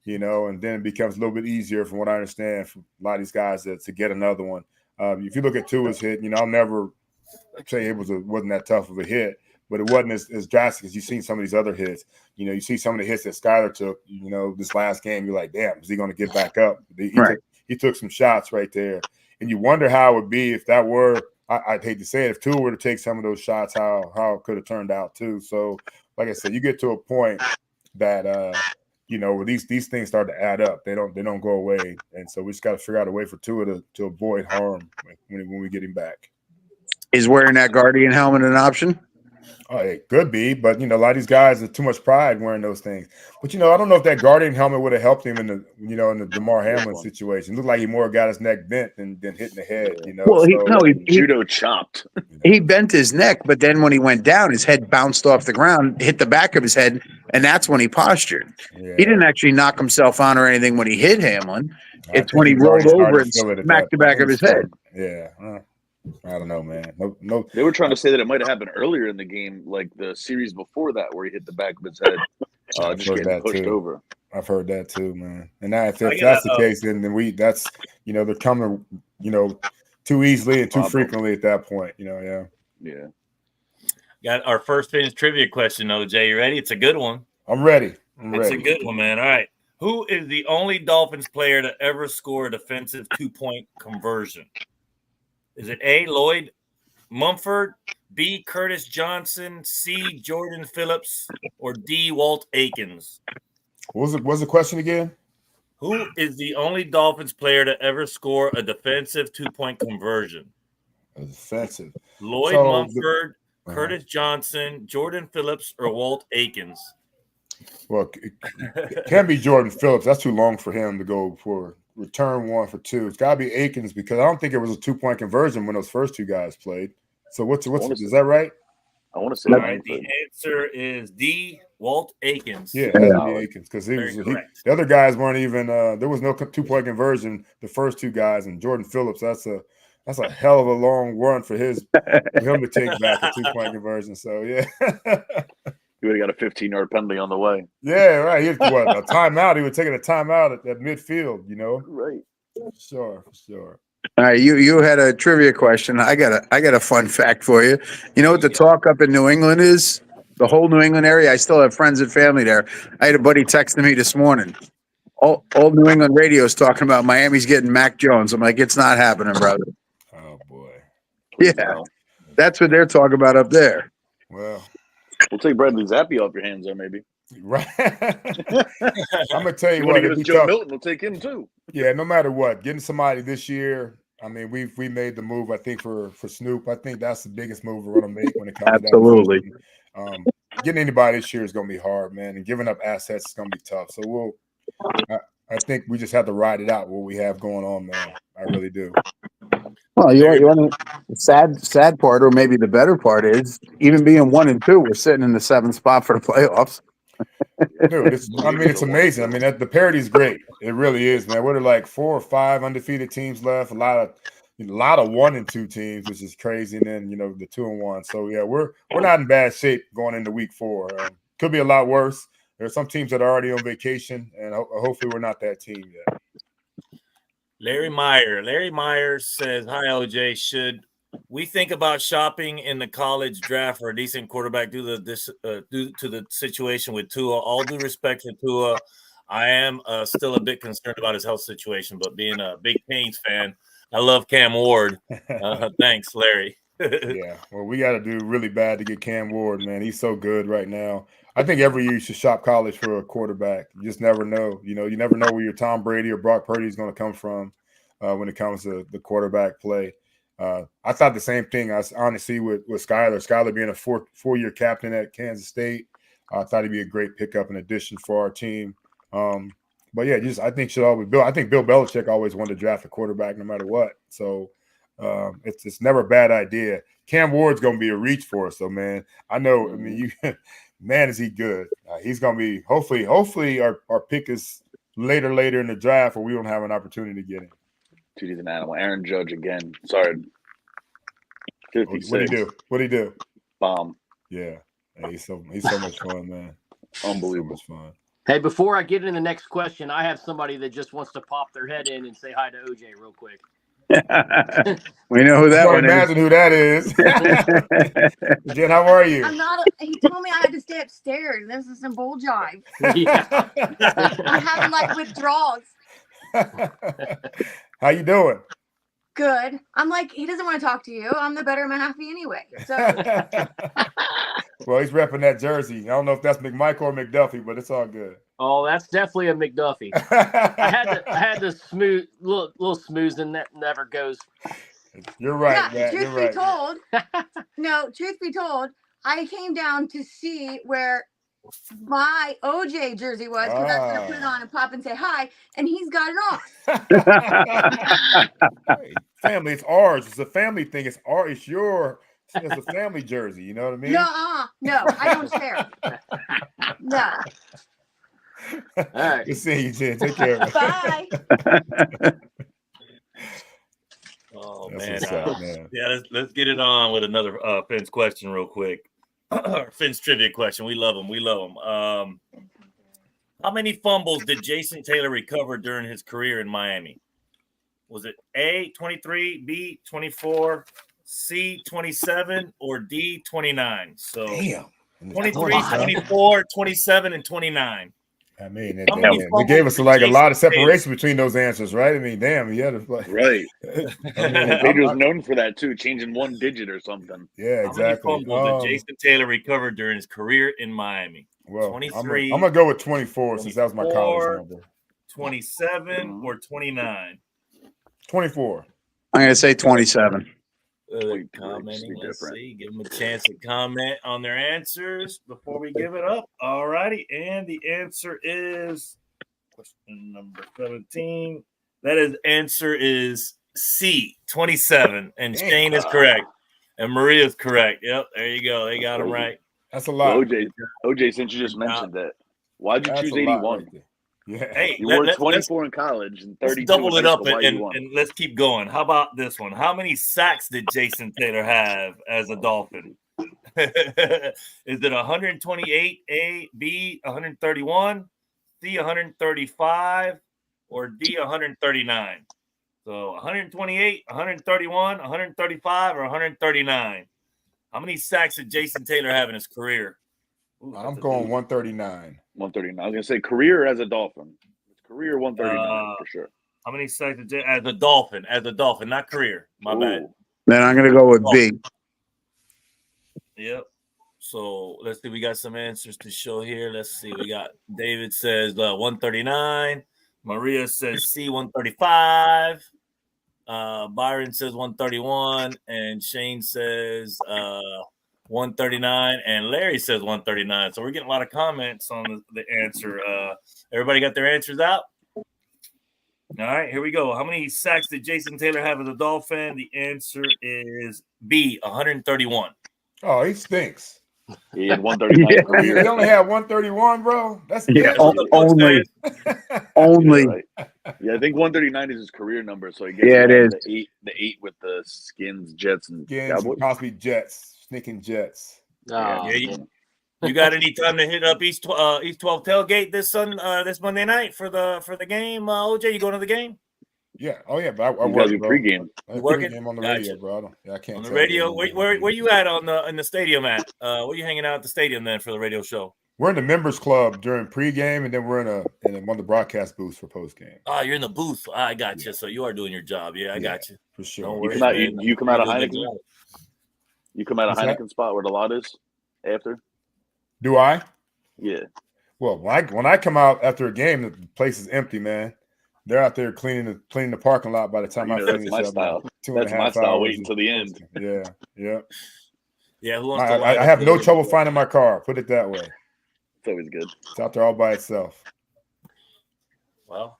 and then it becomes a little bit easier, from what I understand, for a lot of these guys to get another one. If you look at Tua's hit, I'll never say it wasn't that tough of a hit, but it wasn't as drastic as you've seen some of these other hits. You see some of the hits that Skyler took, this last game, you're like, damn, is he going to get back up? He took some shots right there. And you wonder how it would be if that were, I'd hate to say it, if Tua were to take some of those shots, how it could have turned out too. So, like I said, you get to a point that, where these things start to add up. They don't go away. And so we just got to figure out a way for Tua to avoid harm when we get him back. Is wearing that Guardian helmet an option? Oh, it could be, but a lot of these guys have too much pride wearing those things. But I don't know if that Guardian helmet would have helped him in the Damar Hamlin situation. It looked like he more got his neck bent than hitting the head. Well, he judo chopped. He bent his neck, but then when he went down, his head bounced off the ground, hit the back of his head, and that's when he postured. Yeah. He didn't actually knock himself on or anything when he hit Hamlin. It's when he rolled over and smacked the back of his head. Yeah. I don't know, man. No. They were trying to say that it might have happened earlier in the game, like the series before that, where he hit the back of his head, just getting pushed over. I've heard that too, man. And if that's the case, then they're coming, too easily and too frequently at that point. Yeah. Got our first finish trivia question, OJ. You ready? It's a good one. I'm ready. It's a good one, man. All right. Who is the only Dolphins player to ever score a defensive 2-point conversion? Is it A, Lloyd Mumford, B, Curtis Johnson, C, Jordan Phillips, or D, Walt Aikens? What's the question again? Who is the only Dolphins player to ever score a defensive 2-point conversion? A defensive. Lloyd Mumford, Curtis Johnson, Jordan Phillips, or Walt Aikens? Well, it can't be Jordan Phillips. That's too long for him to go for return 1 for 2. It's got to be Aikens because I don't think it was a 2-point conversion when those first 2 guys played. So what's is that right? I want to say all right. The answer is D. Walt Aikens. Yeah, it has to be Aikens because the other guys weren't even. There was no 2-point conversion. The first 2 guys and Jordan Phillips. That's a hell of a long run for him to take back a 2-point conversion. So yeah. He would have got a 15-yard penalty on the way. Yeah, right. He had a timeout. He was taking a timeout at midfield, Right. For sure. All right, you had a trivia question. I got a fun fact for you. You know what the talk up in New England is? The whole New England area. I still have friends and family there. I had a buddy texting me this morning. All New England radio is talking about Miami's getting Mac Jones. I'm like, it's not happening, brother. Oh boy. Yeah, that's what they're talking about up there. Well, we'll take Bradley Zappi off your hands there, maybe. Right. I'm gonna tell you what. If Joe Milton, we'll take him too. Yeah, no matter what, getting somebody this year. I mean, we made the move. I think for Snoop. I think that's the biggest move we're gonna make when it comes. Absolutely. To that. Getting anybody this year is gonna be hard, man, and giving up assets is gonna be tough. So I think we just have to ride it out. What we have going on, man. I really do. Well, you want the sad part, or maybe the better part is even being 1 and 2, we're sitting in the 7th spot for the playoffs. Dude, it's amazing. I mean, the parity is great. It really is, man. What are like 4 or 5 undefeated teams left? A lot of 1 and 2 teams, which is crazy. And then the 2 and 1. So yeah, we're not in bad shape going into week 4. Could be a lot worse. There's some teams that are already on vacation, and hopefully we're not that team yet. Larry Meyer says, "Hi OJ, should we think about shopping in the college draft for a decent quarterback due to the situation with Tua? All due respect for Tua, I am still a bit concerned about his health situation, but being a big Canes fan, I love Cam Ward. Thanks, Larry." Yeah, well, we got to do really bad to get Cam Ward, man. He's so good right now. I think every year you should shop college for a quarterback. You just never know. You never know where your Tom Brady or Brock Purdy is going to come from when it comes to the quarterback play. I thought the same thing. I honestly with Skyler. Skyler being a four-year captain at Kansas State, I thought he'd be a great pickup and addition for our team. But yeah, I think Bill Belichick always wanted to draft a quarterback no matter what. So it's never a bad idea. Cam Ward's going to be a reach for us, though, man. I know. I mean, man, is he good? He's going to be. Hopefully, our pick is later in the draft, where we don't have an opportunity to get him. Dude, he's an animal. Aaron Judge again. Sorry. 56. What'd he do? Bomb. Yeah. He's so much fun, man. Unbelievable. So much fun. Hey, before I get into the next question, I have somebody that just wants to pop their head in and say hi to OJ real quick. We know who that one is. Imagine who that is. Jen, how are you? I'm not. He told me I had to stay upstairs. This is some bull jive. Yeah. I'm having like withdrawals. How you doing? Good. I'm like, he doesn't want to talk to you. I'm the better Mahaffey anyway. So. Well, he's repping that jersey. I don't know if that's McMichael or McDuffie, but it's all good. Oh, that's definitely a McDuffie. I had to smooth little smoozing that never goes. You're right. Yeah, Matt, truth be told, I came down to see where my OJ jersey was because I was going to put it on and pop and say hi, and he's got it on. Hey, family, it's ours. It's a family thing. It's a family jersey. You know what I mean? No, I don't share. No. All right. Good seeing you, Jen. Take care. Bye. Oh, That's man. Yeah, let's get it on with another Finn's question real quick. Finn's trivia question. We love him. How many fumbles did Jason Taylor recover during his career in Miami? Was it A, 23, B, 24, C, 27, or D, 29? So damn. 23, 24, 27, and 29. I mean, they gave us like a lot of separation between those answers, right? I mean, damn, he had to play. Right. Pedro's known for that too, changing one digit or something. Yeah, exactly. How many fumbles did Jason Taylor recover during his career in Miami? Well, 23. I'm gonna go with 24 since that was my college number. 27 or 29? 24. I'm gonna say 27. Commenting. Let's see. Give them a chance to comment on their answers before we give it up. All righty. And the answer is question number 17. Answer is C, 27. And Shane is correct. And Maria's correct. Yep. There you go. They got them right. That's a lot. So OJ, since you just mentioned that, why'd you choose 81? Right, yeah. Hey, you were 24 in college and 32. Let's double it up and let's keep going. How about this one? How many sacks did Jason Taylor have as a Dolphin? Is it 128, A, B, 131, C, 135, or D, 139? So 128, 131, 135, or 139? How many sacks did Jason Taylor have in his career? Ooh, I'm going 139. 139. I was going to say career as a Dolphin. It's career 139 for sure. How many sacks did as a Dolphin? As a Dolphin, not career. My bad. Then I'm going to go with B. Yep. So let's see. We got some answers to show here. Let's see. We got David says 139. Maria says C, 135. Byron says 131. And Shane says 139. And Larry says 139. So we're getting a lot of comments on the answer. Everybody got their answers out? All right, here we go. How many sacks did Jason Taylor have as a Dolphin? The answer is B, 131. Oh, he stinks. He had 139. He only had 131, bro. That's only. Only. Yeah, right. Yeah, I think 139 is his career number. So I guess it is the eight with the Skins, Jets, and Cowboys. Possibly Jets, sneaking Jets. You got any time to hit up East 12 tailgate this Monday night for the game? OJ, you going to the game? Yeah. Oh yeah, but I work pregame. You working? Pregame on the radio, bro. I can't. On the radio. Where you at in the stadium at? Where you hanging out at the stadium then for the radio show? We're in the members club during pregame, and then we're in one of the broadcast booths for postgame. Oh, you're in the booth. I got you. So you are doing your job. Yeah, I got you for sure. Don't worry, you come out of Heineken. You come out of Heineken spot where the lot is after. Do I? Yeah. Well, when I come out after a game, the place is empty, man. They're out there cleaning the parking lot by the time I finish. That's my style. That's my style. Wait until the end. Yeah. Yeah. Who wants I have no trouble finding my car. Put it that way. It's always good. It's out there all by itself. Well,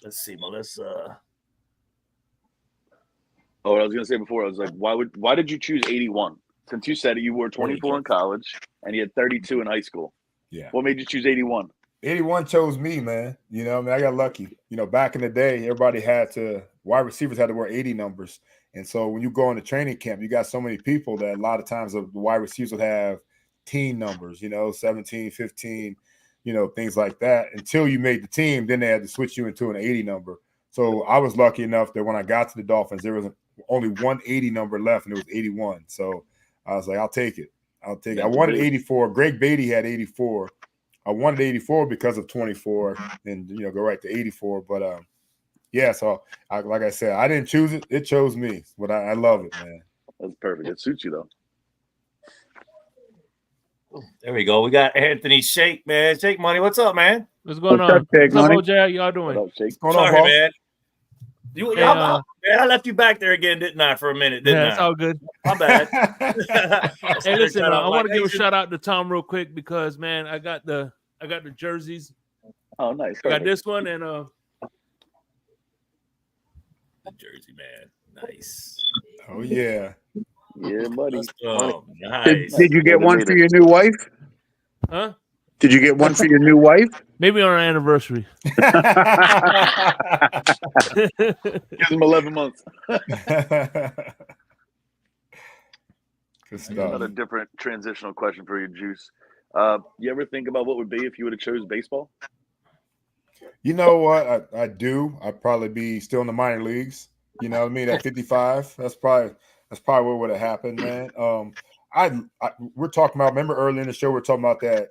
let's see, Melissa. Oh, I was gonna say before, I was like, why did you choose 81? Since you said it, you were 24 in college and you had 32 in high school. Yeah. What made you choose 81? 81 chose me, man. You know, I mean, I got lucky. You know, back in the day, wide receivers had to wear 80 numbers. And so when you go into training camp, you got so many people that a lot of times the wide receivers would have team numbers, 17, 15, things like that. Until you made the team, then they had to switch you into an 80 number. So I was lucky enough that when I got to the Dolphins, there was only one 80 number left, and it was 81. So I was like, I'll take it. I wanted 84. Greg Beatty had 84. I wanted 84 because of 24 and, go right to 84. But, so like I said, I didn't choose it. It chose me. But I love it, man. That's perfect. It suits you, though. There we go. We got Anthony Shake, man. Shake Money. What's up, man? What's going on? What's up, OJ? How y'all doing? What's up, Shake? Sorry, man. I left you back there again, didn't I, for a minute? Didn't I? It's all good. My bad. Hey, listen, I want to give a shout out to Tom real quick because, man, I got the jerseys. Oh, nice. I got this one and jersey, man. Nice. Oh yeah. Yeah, buddy. Nice. Did you get one for your new wife? Huh? Did you get one for your new wife? Maybe on our anniversary. Give them 11 months. Good stuff. Another different transitional question for you, Juice. You ever think about what would be if you would have chose baseball? You know what? I do. I'd probably be still in the minor leagues. You know what I mean? At 55, that's probably what would have happened, man. We're talking about. Remember earlier in the show, we're talking about that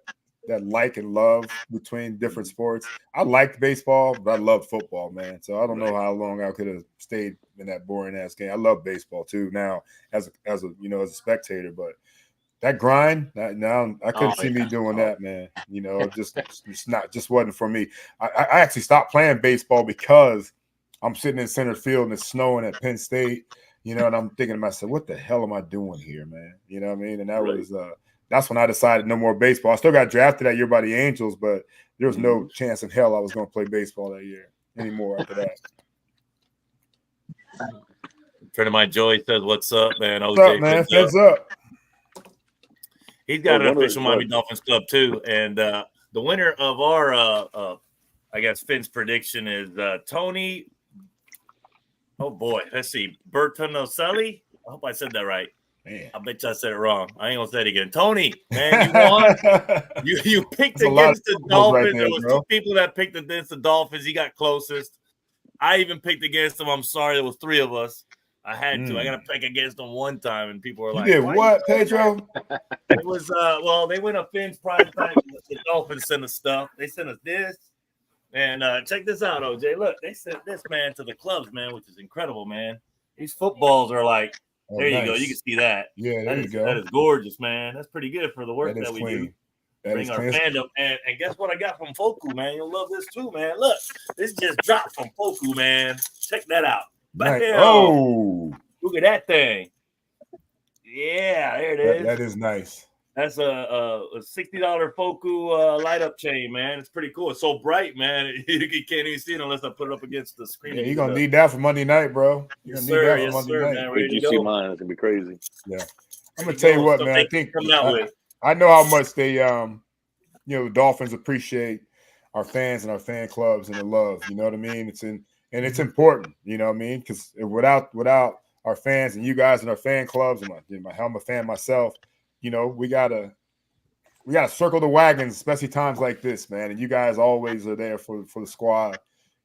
like and love between different sports. I liked baseball, but I loved football, man. So I don't know how long I could have stayed in that boring ass game. I love baseball too now as a spectator, but that grind, now I couldn't see me doing that, man. Just wasn't for me. I actually stopped playing baseball because I'm sitting in center field and it's snowing at Penn State. you know, and I'm thinking to myself, what the hell am I doing here, man? You know what I mean? And that was that's when I decided no more baseball. I still got drafted that year by the Angels, but there was no chance in hell I was going to play baseball that year anymore after that. Friend of mine, Joey, says, "What's up, man?" OJ, what's up, man? Heads up. He's got an official Miami Dolphins club too, and the winner of our, I guess, Finn's prediction is Tony. Oh boy, let's see, Bertonoselli. I hope I said that right. Man. I bet you I said it wrong. I ain't gonna say it again. Tony, man, you won. you picked against the Dolphins. Right there was two people that picked against the Dolphins. He got closest. I even picked against them. I'm sorry, there was three of us. I had to. I got to pick against them one time, and people were like, "You did what, Pedro?" It was well, they went a Finn's prime time. The Dolphins sent us stuff. They sent us this, and check this out, OJ. Look, they sent this man to the clubs, man, which is incredible, man. These footballs are like, there you go. You can see that. Yeah, there you go. That is gorgeous, man. That's pretty good for the work that we do. Bring our fandom, and guess what I got from Foku, man? You'll love this too, man. Look, this just dropped from Foku, man. Check that out. Nice. Oh, look at that thing. Yeah, there it is. That is nice. That's a $60 Foku light up chain, man. It's pretty cool. It's so bright, man. You can't even see it unless I put it up against the screen. Yeah, you're gonna need that for Monday night, bro. You're yes, gonna need that for Monday night. Man, wait, you see mine? It's gonna be crazy. Yeah, I'm gonna tell you what, man. I think I know how much they, the Dolphins appreciate our fans and our fan clubs and the love. You know what I mean? And it's important, you know what I mean? Because without our fans and you guys and our fan clubs and I'm a fan myself, you know, we gotta circle the wagons, especially times like this, man. And you guys always are there for the squad,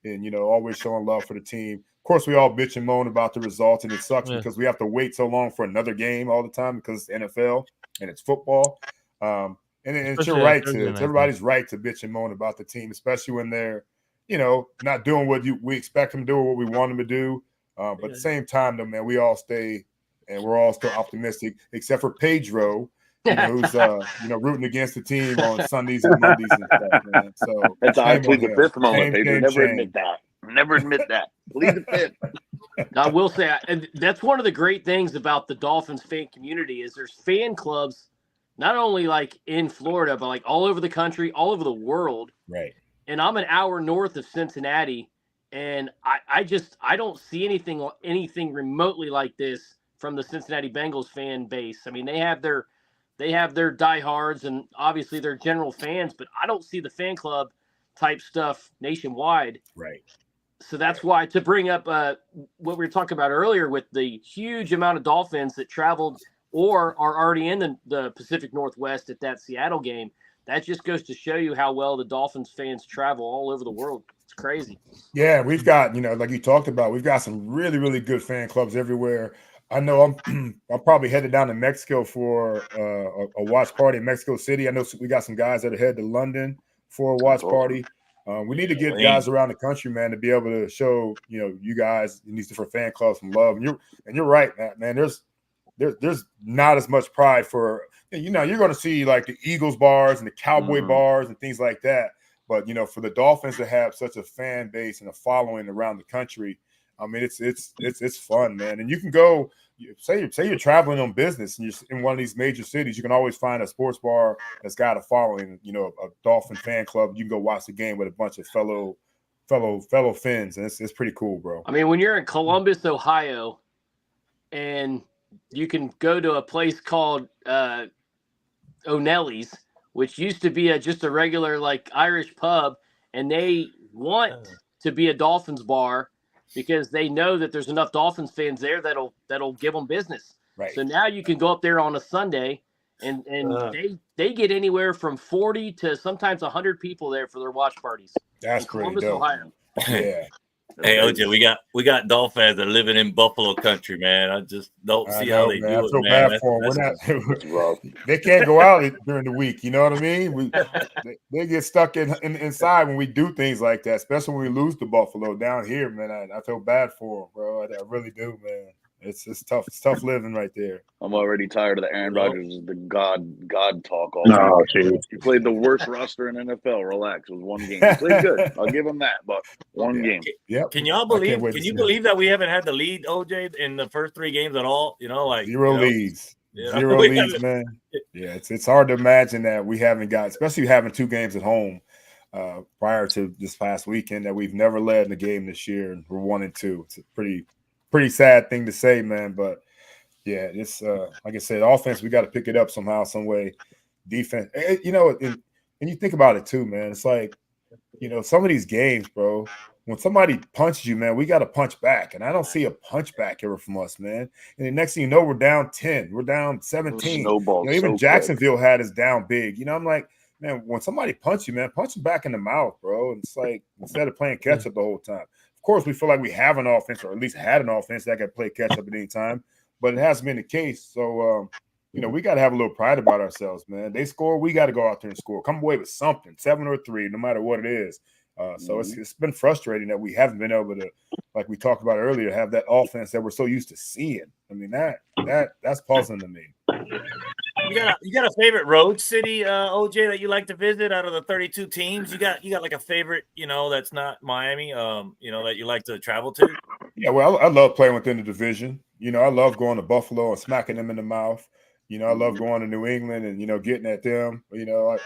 and always showing love for the team. Of course, we all bitch and moan about the results, and it sucks because we have to wait so long for another game all the time because it's NFL and it's football. And it's your right to. It's everybody's right to bitch and moan about the team, especially when they're not doing what we expect them to do or what we want them to do. But at the same time, though, man, we all stay and we're all still optimistic, except for Pedro, who's rooting against the team on Sundays and Mondays and stuff, man. So that's how I plead the fifth moment, Pedro. Never admit that. Never admit that. Plead the fifth. I will say, and that's one of the great things about the Dolphins fan community is there's fan clubs, not only like in Florida, but like all over the country, all over the world. Right. And I'm an hour north of Cincinnati, and I don't see anything remotely like this from the Cincinnati Bengals fan base. I mean, they have their diehards and obviously they're general fans, but I don't see the fan club type stuff nationwide. Right. So that's why, to bring up what we were talking about earlier with the huge amount of Dolphins that traveled or are already in the Pacific Northwest at that Seattle game, that just goes to show you how well the Dolphins fans travel all over the world. It's crazy. Yeah, we've got, like you talked about, we've got some really, really good fan clubs everywhere. I know I'm probably headed down to Mexico for a watch party in Mexico City. I know we got some guys that are headed to London for a watch party. We need to get guys around the country, man, to be able to show, you guys in these different fan clubs some love. And you're right, man. There's not as much pride for, you're going to see like the Eagles bars and the Cowboy bars and things like that. But, for the Dolphins to have such a fan base and a following around the country, I mean, it's fun, man. And you can go, say you're traveling on business and you're in one of these major cities, you can always find a sports bar that's got a following, a Dolphin fan club. You can go watch the game with a bunch of fellow Finns, and it's pretty cool, bro. I mean, when you're in Columbus, Ohio, and you can go to a place called O'Nelly's, which used to be just a regular like Irish pub, and they want to be a Dolphins bar because they know that there's enough Dolphins fans there that'll give them business. Right. So now you can go up there on a Sunday, and they get anywhere from 40 to sometimes 100 people there for their watch parties. That's pretty Columbus, dope. Ohio. Yeah. Hey OJ, we got Dolphins that are living in Buffalo country, man. I just don't see how they do it, man. Bad for them. They can't go out during the week. You know what I mean? They get stuck inside when we do things like that, especially when we lose to Buffalo down here, man. I feel bad for them, bro. I really do, man. It's tough. It's tough living right there. I'm already tired of the Aaron Rodgers is the God talk all No, week. geez. He played the worst roster in NFL. Relax, it was one game. He played good. I'll give him that, but one game. Yep. Can y'all believe? Can you believe that we haven't had the lead, OJ, in the first 3 games at all? You know, like zero leads. Zero leads, man. Yeah, it's hard to imagine that we haven't got, especially having 2 games at home prior to this past weekend, that we've never led in the game this year, and we're 1-2. It's a pretty sad thing to say, man. But yeah, it's like I said, offense, we got to pick it up somehow, some way. Defense, you know, and you think about it too, man. It's like, you know, some of these games, bro, when somebody punches you, man, we got to punch back. And I don't see a punch back ever from us, man. And the next thing you know, we're down 10. We're down 17. Snowball, you know, even so Jacksonville had us down big. You know, I'm like, man, when somebody punch you, man, punch them back in the mouth, bro. And it's like, instead of playing catch up the whole time. Of course, we feel like we have an offense, or at least had an offense that can play catch up at any time, but it hasn't been the case. So, you know, we got to have a little pride about ourselves, man. They score, we got to go out there and score. Come away with something, 7 or 3, no matter what it is. So it's been frustrating that we haven't been able to, like we talked about earlier, have that offense that we're so used to seeing. I mean, that's puzzling to me. You got a favorite road city, OJ, that you like to visit out of the 32 teams? You got like a favorite, you know, that's not Miami, you know, that you like to travel to? Yeah, well, I love playing within the division. You know, I love going to Buffalo and smacking them in the mouth. You know, I love going to New England and, you know, getting at them. You know,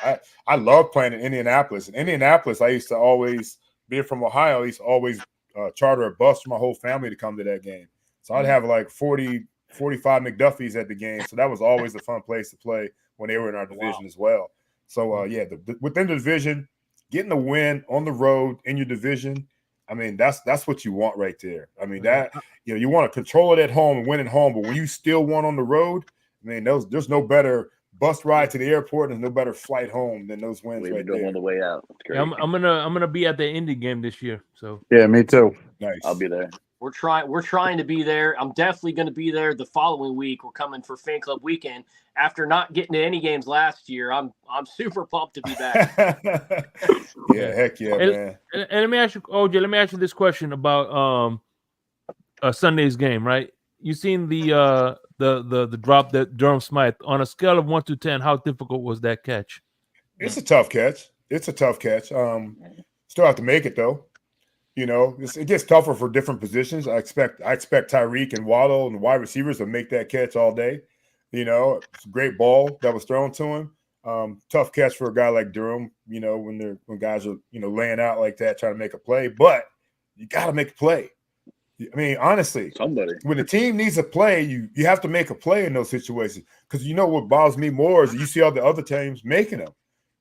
I love playing in Indianapolis. In Indianapolis, I used to always, being from Ohio, I used to always charter a bus for my whole family to come to that game. So I'd have like 40, 45 McDuffies at the game. So that was always a fun place to play when they were in our division as well. So, yeah, within the division, getting a win on the road in your division, I mean, that's what you want right there. I mean, that, you know, you want to control it at home and win at home, but when you still won on the road, I mean, there's no better bus ride to the airport and no better flight home than those wins right there. On the way out. Yeah, I'm gonna be at the Indy game this year. So yeah, me too. Nice. I'll be there. We're trying to be there. I'm definitely going to be there the following week. We're coming for fan club weekend. After not getting to any games last year, I'm super pumped to be back. Yeah, heck yeah, man. And let me ask you, OJ, let me ask you this question about Sunday's game, right? You seen the drop that Durham Smythe, on a scale of 1 to 10, how difficult was that catch? It's a tough catch. Still have to make it though. You know, it gets tougher for different positions. I expect Tyreek and Waddle and the wide receivers to make that catch all day. You know, it's a great ball that was thrown to him. Tough catch for a guy like Durham, you know, when guys are, you know, laying out like that, trying to make a play. But you got to make a play. I mean, honestly, when the team needs a play, you have to make a play in those situations. Because you know what bothers me more is you see all the other teams making them.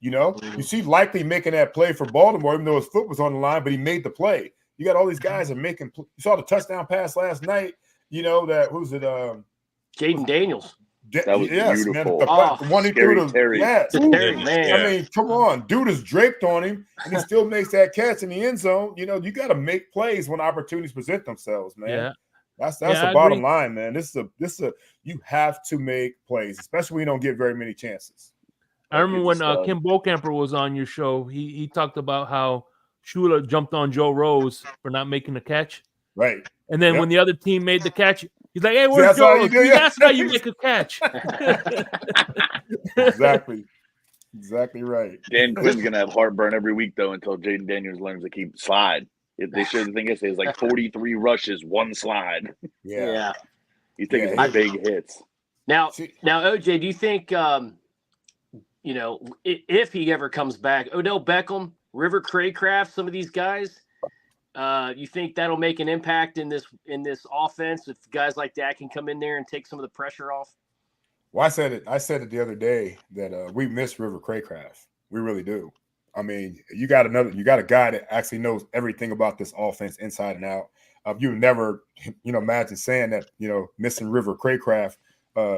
You know, you see Likely making that play for Baltimore, even though his foot was on the line, but he made the play. You got all these guys that are making. You saw the touchdown pass last night. You know that who's it? Jaden Daniels. That was beautiful. Man, the one he threw to Terry. yes. Terry, man. I mean, come on, dude is draped on him, and he still makes that catch in the end zone. You know, you got to make plays when opportunities present themselves, man. Yeah. That's the bottom line, man. This is a you have to make plays, especially when you don't get very many chances. I remember when Kim Bokamper was on your show, he talked about how Shula jumped on Joe Rose for not making the catch. Right. And then when the other team made the catch, he's like, hey, where's Joe Rose? That's how you make a catch. Exactly right. Dan Quinn's going to have heartburn every week, though, until Jaden Daniels learns to keep slide. If they should, the thing is, it's like 43 rushes, 1 slide. Yeah. He's taking some big hits. Now, OJ, do you think you know, if he ever comes back, Odell Beckham, River Craycraft, some of these guys, you think that'll make an impact in this offense if guys like that can come in there and take some of the pressure off? Well, I said it the other day that we miss River Craycraft. We really do. I mean, you got a guy that actually knows everything about this offense inside and out. You never, you know, imagine saying that, you know, missing River Craycraft.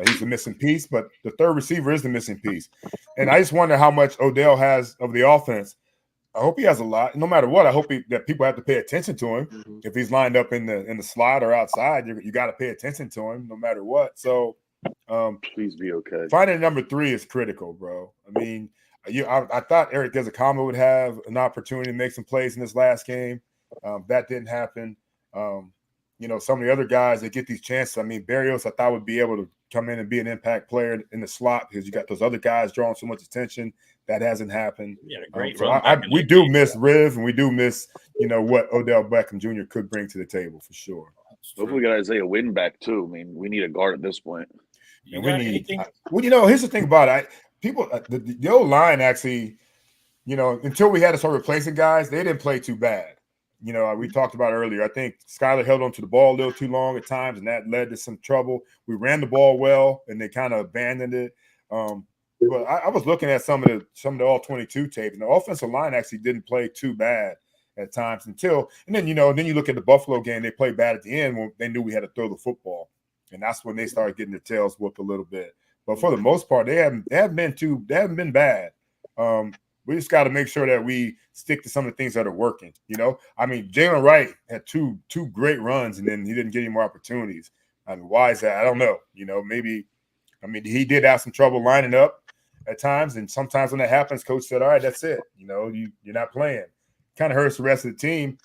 He's the missing piece, but the third receiver is the missing piece. And I just wonder how much Odell has of the offense. I hope he has a lot. No matter what, I hope that people have to pay attention to him. Mm-hmm. If he's lined up in the slot or outside, you got to pay attention to him no matter what. So please be okay. Finding number 3 is critical, bro. I mean, I thought Eric Ezekama would have an opportunity to make some plays in this last game. That didn't happen. some of the other guys that get these chances. I mean, Berrios, I thought would be able to come in and be an impact player in the slot because you got those other guys drawing so much attention. That hasn't happened. Yeah, a great So run. we do miss Riv, and we do miss, what Odell Beckham Jr. could bring to the table for sure. Hopefully, we got Isaiah Wynn back too. I mean, we need a guard at this point. And we need. Here's the thing about it. People, the old line actually, until we had to start replacing guys, they didn't play too bad. We talked about earlier. I think Skyler held onto the ball a little too long at times, and that led to some trouble. We ran the ball well, and they kind of abandoned it. But I was looking at some of the all 22 tape, and the offensive line actually didn't play too bad at times and then you look at the Buffalo game, they played bad at the end when they knew we had to throw the football, and that's when they started getting their tails whooped a little bit. But for the most part, they haven't been bad. We just got to make sure that we stick to some of the things that are working. I mean, Jalen Wright had two great runs, and then he didn't get any more opportunities. I mean, why is that? I don't know. Maybe. I mean, he did have some trouble lining up at times, and sometimes when that happens, coach said, "All right, that's it. You're not playing." Kind of hurts the rest of the team.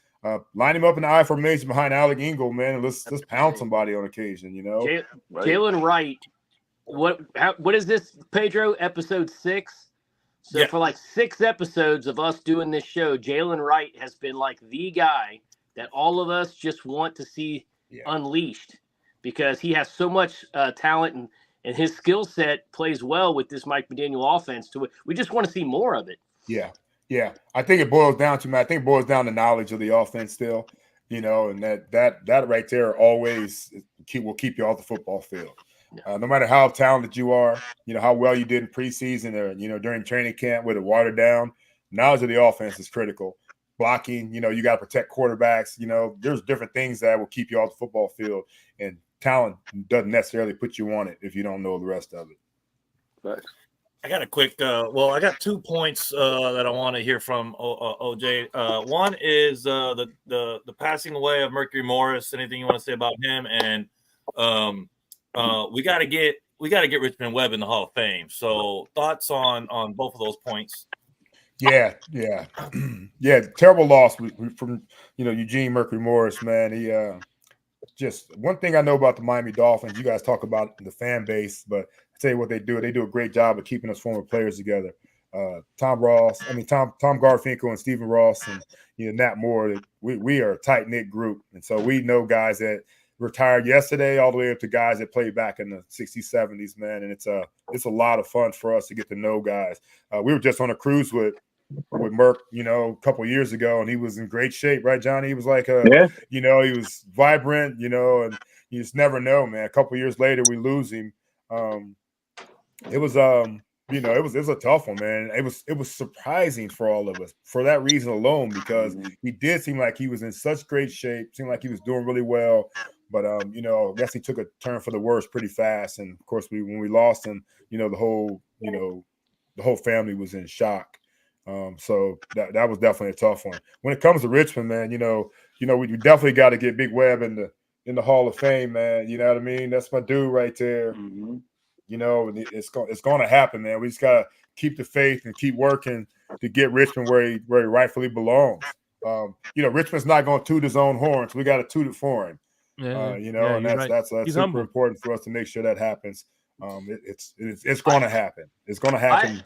Line him up in the I formation behind Alec Ingle, man, and let's pound somebody on occasion. Jalen Wright. What is this, Pedro? Episode 6. So for like 6 episodes of us doing this show, Jalen Wright has been like the guy that all of us just want to see unleashed because he has so much talent and his skill set plays well with this Mike McDaniel offense. We just want to see more of it. Yeah. I think it boils down to knowledge of the offense still, and that right there always will keep you off the football field. No matter how talented you are, how well you did in preseason or, during training camp with it watered down, knowledge of the offense is critical. Blocking, you got to protect quarterbacks. There's different things that will keep you off the football field, and talent doesn't necessarily put you on it if you don't know the rest of it. Thanks. I got a quick I got 2 points that I want to hear from OJ. One is the passing away of Mercury Morris. Anything you want to say about him? And we got to get Richmond Webb in the Hall of Fame. So thoughts on both of those points? Yeah. Terrible loss from Eugene Mercury Morris, man. He just one thing I know about the Miami Dolphins. You guys talk about the fan base, but I tell you what they do. They do a great job of keeping us former players together. Tom Garfinkel and Stephen Ross and Nat Moore. We are a tight knit group, and so we know guys that retired yesterday all the way up to guys that played back in the 60s, 70s, man. And it's a lot of fun for us to get to know guys. We were just on a cruise with Merck, a couple of years ago, and he was in great shape, right, Johnny? He was like, he was vibrant, and you just never know, man. A couple of years later, we lose him. It was a tough one, man. It was surprising for all of us for that reason alone, because he did seem like he was in such great shape, seemed like he was doing really well. But I guess he took a turn for the worse pretty fast. And of course, when we lost him, the whole family was in shock. So that was definitely a tough one. When it comes to Richmond, man, we definitely got to get Big Webb in the Hall of Fame, man. You know what I mean? That's my dude right there. Mm-hmm. It's going to happen, man. We just got to keep the faith and keep working to get Richmond where he rightfully belongs. Richmond's not going to toot his own horns. We got to toot it for him. And that's super important for us to make sure that happens. It's going to happen. It's going to happen.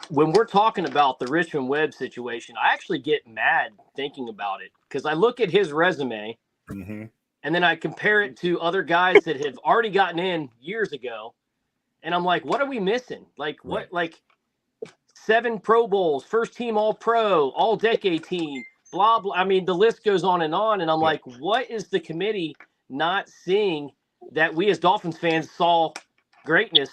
When we're talking about the Richmond Webb situation, I actually get mad thinking about it because I look at his resume and then I compare it to other guys that have already gotten in years ago, and I'm like, what are we missing? Like what? Right. Like 7 Pro Bowls, first team All-Pro, All-Decade team, blah blah. I mean, the list goes on, and I'm like, what is the committee not seeing that we as Dolphins fans saw greatness?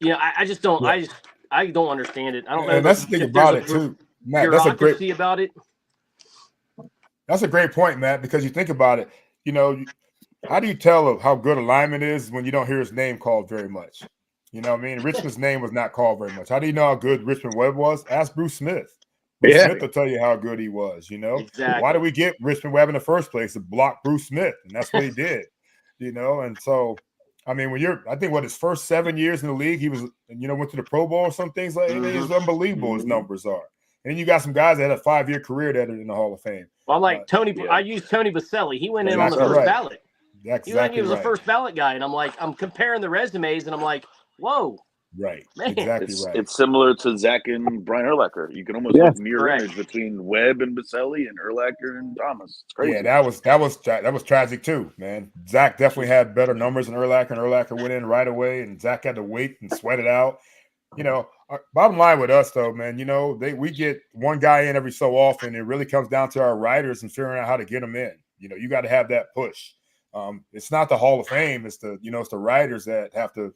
I just don't. Yeah. I don't understand it. I don't know. And that's the thing about it too, Matt. That's a great point, Matt. Because you think about it, how do you tell how good a lineman is when you don't hear his name called very much? You know what I mean? Richmond's name was not called very much. How do you know how good Richmond Webb was? Ask Bruce Smith. Bruce Smith will tell you how good he was. Exactly. Why did we get Richmond Webb in the first place? To block Bruce Smith, and that's what he did. And so. I mean, I think his first 7 years in the league, he was, went to the Pro Bowl or some things like that. It's unbelievable his numbers are. And then you got some guys that had a 5-year career that are in the Hall of Fame. Well, I'm like Tony. Yeah. I used Tony Baselli. He went in on the first ballot. Exactly. He was the first ballot guy, and I'm comparing the resumes, and I'm like, whoa. Right. Man. Exactly right. It's similar to Zach and Brian Urlacher. You can almost look mirror image between Webb and Baselli and Urlacher and Thomas. It's crazy. Yeah, that was tragic too, man. Zach definitely had better numbers than Urlacher, and Urlacher went in right away, and Zach had to wait and sweat it out. You know, bottom line with us though, man, you know, we get one guy in every so often. It really comes down to our writers and figuring out how to get them in. You know, you got to have that push. It's not the Hall of Fame. It's the writers that have to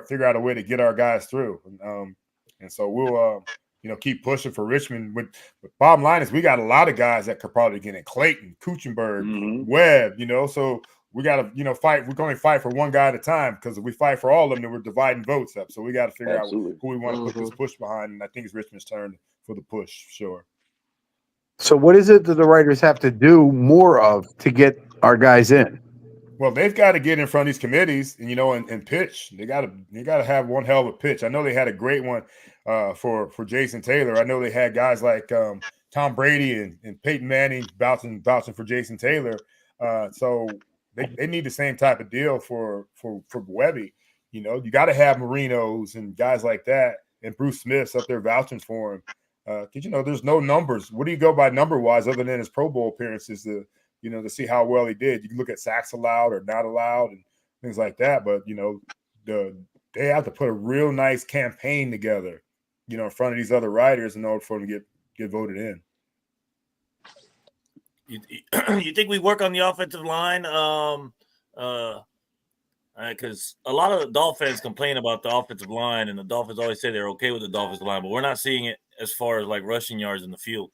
figure out a way to get our guys through. And so we'll, keep pushing for Richmond. But bottom line is we got a lot of guys that could probably get in. Clayton, Kuchenberg, Webb, so we got to, fight. We're going to fight for one guy at a time, because if we fight for all of them, then we're dividing votes up. So we got to figure out who we want to put this push behind. And I think it's Richmond's turn for the push, sure. So what is it that the writers have to do more of to get our guys in? Well, they've got to get in front of these committees and pitch. They got to have one hell of a pitch. I know they had a great one for Jason Taylor. I know they had guys like Tom Brady and Peyton Manning vouching for Jason Taylor. So they need the same type of deal for Webby. You got to have Marinos and guys like that, and Bruce Smith's up there vouching for him. Because there's no numbers. What do you go by number wise other than his Pro Bowl appearances to see how well he did? You can look at sacks allowed or not allowed and things like that. But they have to put a real nice campaign together, in front of these other writers in order for them to get voted in. You think we work on the offensive line? Because a lot of the Dolphins complain about the offensive line, and the Dolphins always say they're okay with the offensive line, but we're not seeing it as far as like rushing yards in the field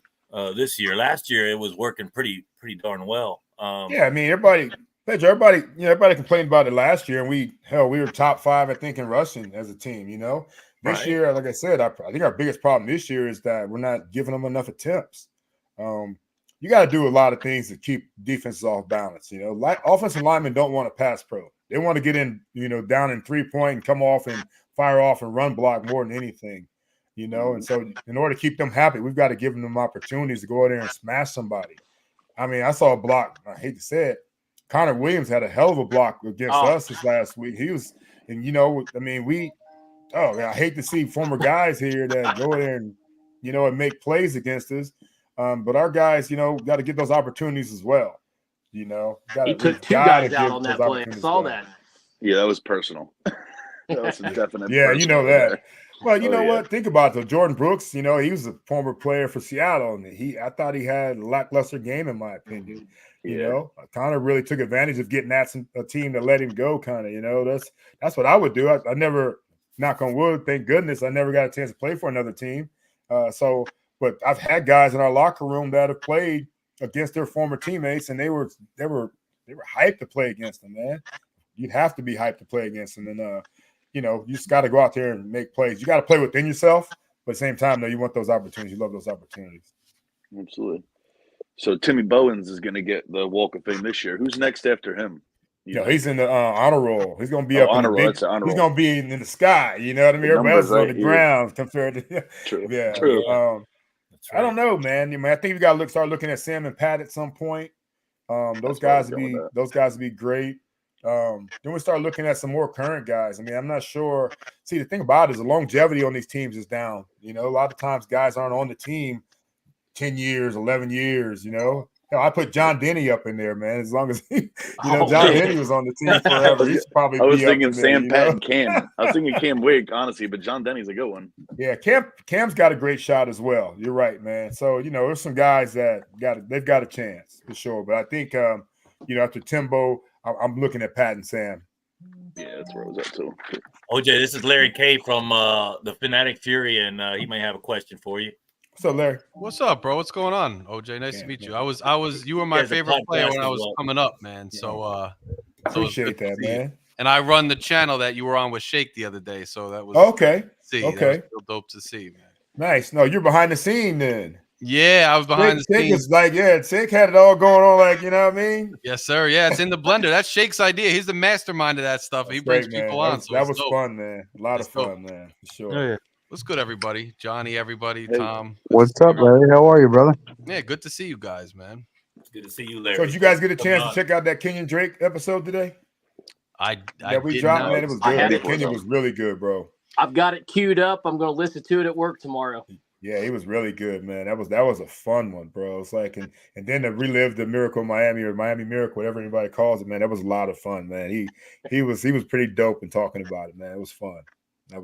this year. Last year, it was working pretty darn well. Yeah, I mean, everybody complained about it last year, and we were top 5, I think, in rushing as a team. This year, like I said, I think our biggest problem this year is that we're not giving them enough attempts. You got to do a lot of things to keep defenses off balance. Offensive linemen don't want to pass pro. They want to get in, down in 3-point and come off and fire off and run block more than anything. And so in order to keep them happy, we've got to give them opportunities to go out there and smash somebody. I mean, I saw a block. I hate to say it. Connor Williams had a hell of a block against us this last week. He was, and I hate to see former guys here that go there and, and make plays against us. But our guys, got to get those opportunities as well. He took 2 guys out on that play. I saw that. Yeah, that was personal. That was some definite. Yeah, that. There. Well, you know what? Think about it. Jojordan Brooks, he was a former player for Seattle, and I thought he had a lackluster game, in my opinion. Connor really took advantage of getting at a team that let him go, kind of. That's what I would do. I never, knock on wood, thank goodness, I never got a chance to play for another team. But I've had guys in our locker room that have played against their former teammates, and they were hyped to play against them, man. You'd have to be hyped to play against them, and you just got to go out there and make plays. You got to play within yourself, but at the same time, though, you want those opportunities. You love those opportunities. Absolutely. So Timmy Bowens is going to get the Walk of Fame this year. Who's next after him? He's in the honor roll. He's going to be up in the big, he's going to be in the sky. You know what I mean? Everybody else is on the ground compared to True. Yeah. True. I don't know, man. I think we got to start looking at Sam and Pat at some point. Those guys would be great. Then we start looking at some more current guys. I mean, I'm not sure. See, the thing about it is the longevity on these teams is down. A lot of times guys aren't on the team 10 years, 11 years, I put John Denny up in there, man. As long as John Denny was on the team forever, he's probably. I was thinking Sam, Pat, and Cam. I was thinking Cam Wig, honestly, but John Denny's a good one. Yeah, Cam's got a great shot as well. You're right, man. So there's some guys that they've got a chance for sure. But I think after Timbo, I'm looking at Pat and Sam. Yeah, that's where I was at too. OJ, this is Larry K from the Fanatic Fury, and he may have a question for you. What's up, Larry? What's up, bro? What's going on, OJ? Nice to meet you. You were my favorite player when I was coming up, man. So appreciate that, man. And I run the channel that you were on with Shake the other day, so that was okay. That was real dope to see, man. Nice. No, you're behind the scene then. Yeah, I was behind the scenes. Shake had it all going on, you know what I mean? Yes, sir. Yeah, it's in the blender. That's Shake's idea. He's the mastermind of that stuff. He brings people on. That was fun, man. A lot of fun, man. For sure. Oh, yeah. What's good, everybody? Johnny, everybody, Tom. What's up, Larry? How are you, brother? Yeah, good to see you guys, man. good to see you, Larry. So did you guys get a chance to check out that Kenyon Drake episode today? That we dropped, man. It was good. Kenyon was really good, bro. I've got it queued up. I'm going to listen to it at work tomorrow. Yeah, he was really good, man. That was a fun one, bro. It's like, and then to relive the Miracle Miami or Miami Miracle, whatever anybody calls it, man. That was a lot of fun, man. He was pretty dope in talking about it, man. It was fun.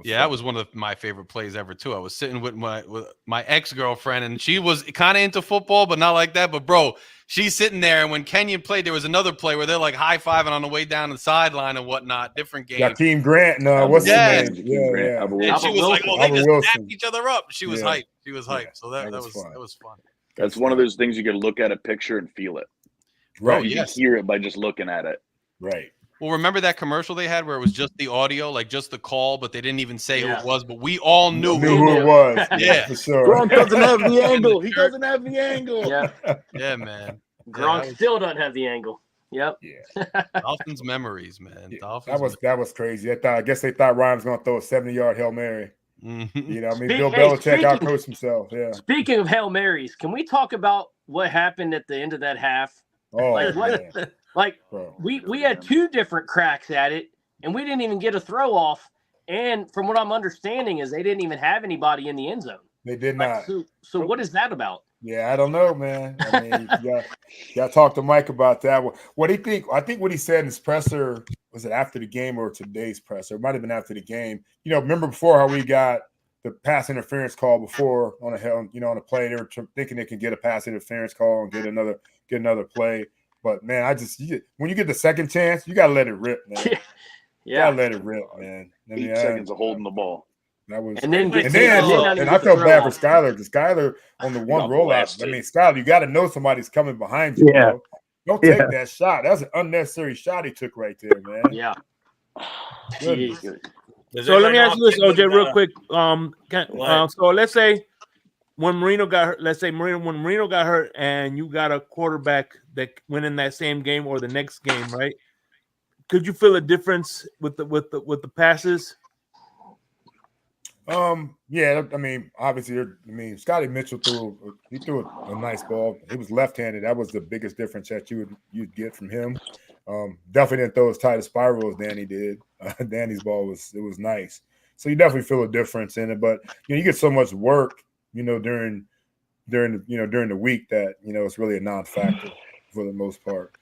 That was one of my favorite plays ever too. I was sitting with my ex-girlfriend, and she was kind of into football, but not like that. But bro, she's sitting there, and when Kenyon played, there was another play where they're like high-fiving on the way down the sideline and whatnot. Different game. Jakeem Grant, what's his name? Yeah. And she was like, "Oh, they just snapped each other up." She was hyped. She was hyped. So that was fun. That's one of those things you can look at a picture and feel it. Right. You can hear it by just looking at it. Right. Well, remember that commercial they had where it was just the audio, like just the call, but they didn't even say who it was, but we all knew who it was. Yeah, for sure. Gronk doesn't have the angle. He doesn't have the angle. Yeah, man. Gronk still doesn't have the angle. Yep. Yeah. Dolphins memories, man. Dolphins. That was crazy. I guess they thought Ryan was going to throw a 70-yard Hail Mary. Mm-hmm. You know, I mean, Bill Belichick outcoached himself. Yeah. Speaking of Hail Marys, can we talk about what happened at the end of that half? Oh, man. We had two different cracks at it, and we didn't even get a throw off. And from what I'm understanding is they didn't even have anybody in the end zone. They did not. So what is that about? Yeah, I don't know, man. I mean, you got to talk to Mike about that. What do you think? I think what he said in his presser, was it after the game or today's presser? It might have been after the game. You know, remember before how we got the pass interference call before on a play, they were thinking they could get a pass interference call and get another play. But man, when you get the second chance, you gotta let it rip, man. Gotta let it rip, man. 8 seconds of holding the ball. That was, and I felt bad for Skyler because Skyler on the one rollout. I mean, Skyler, you got to know somebody's coming behind you. Yeah. Bro. Don't take that shot. That was an unnecessary shot he took right there, man. Yeah. So let me ask you this, OJ, real quick. So let's say when Marino got hurt, and you got a quarterback that went in that same game or the next game, right? Could you feel a difference with the passes? Yeah, I mean, obviously, Scotty Mitchell threw a nice ball. He was left-handed. That was the biggest difference that you'd get from him. Definitely didn't throw as tight a spiral as Danny did. Danny's ball was nice. So you definitely feel a difference in it. But you get so much work, during the week that it's really a non-factor for the most part.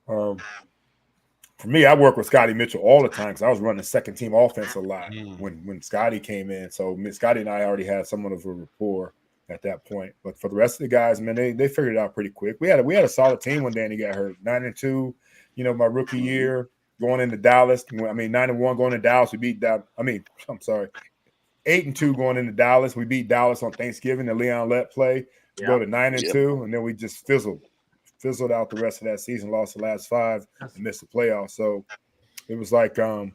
For me, I work with Scotty Mitchell all the time because I was running second team offense a lot when Scotty came in. So Scotty and I already had somewhat of a rapport at that point. But for the rest of the guys, man, they figured it out pretty quick. We had a solid team when Danny got hurt. 9-2, my rookie year going into Dallas. 9-1 going to Dallas. We beat that. 8-2 going into Dallas. We beat Dallas on Thanksgiving. The Leon Lett play. Go to 9-2, and then we just fizzled out the rest of that season, lost the last 5 and missed the playoffs. So it was like, when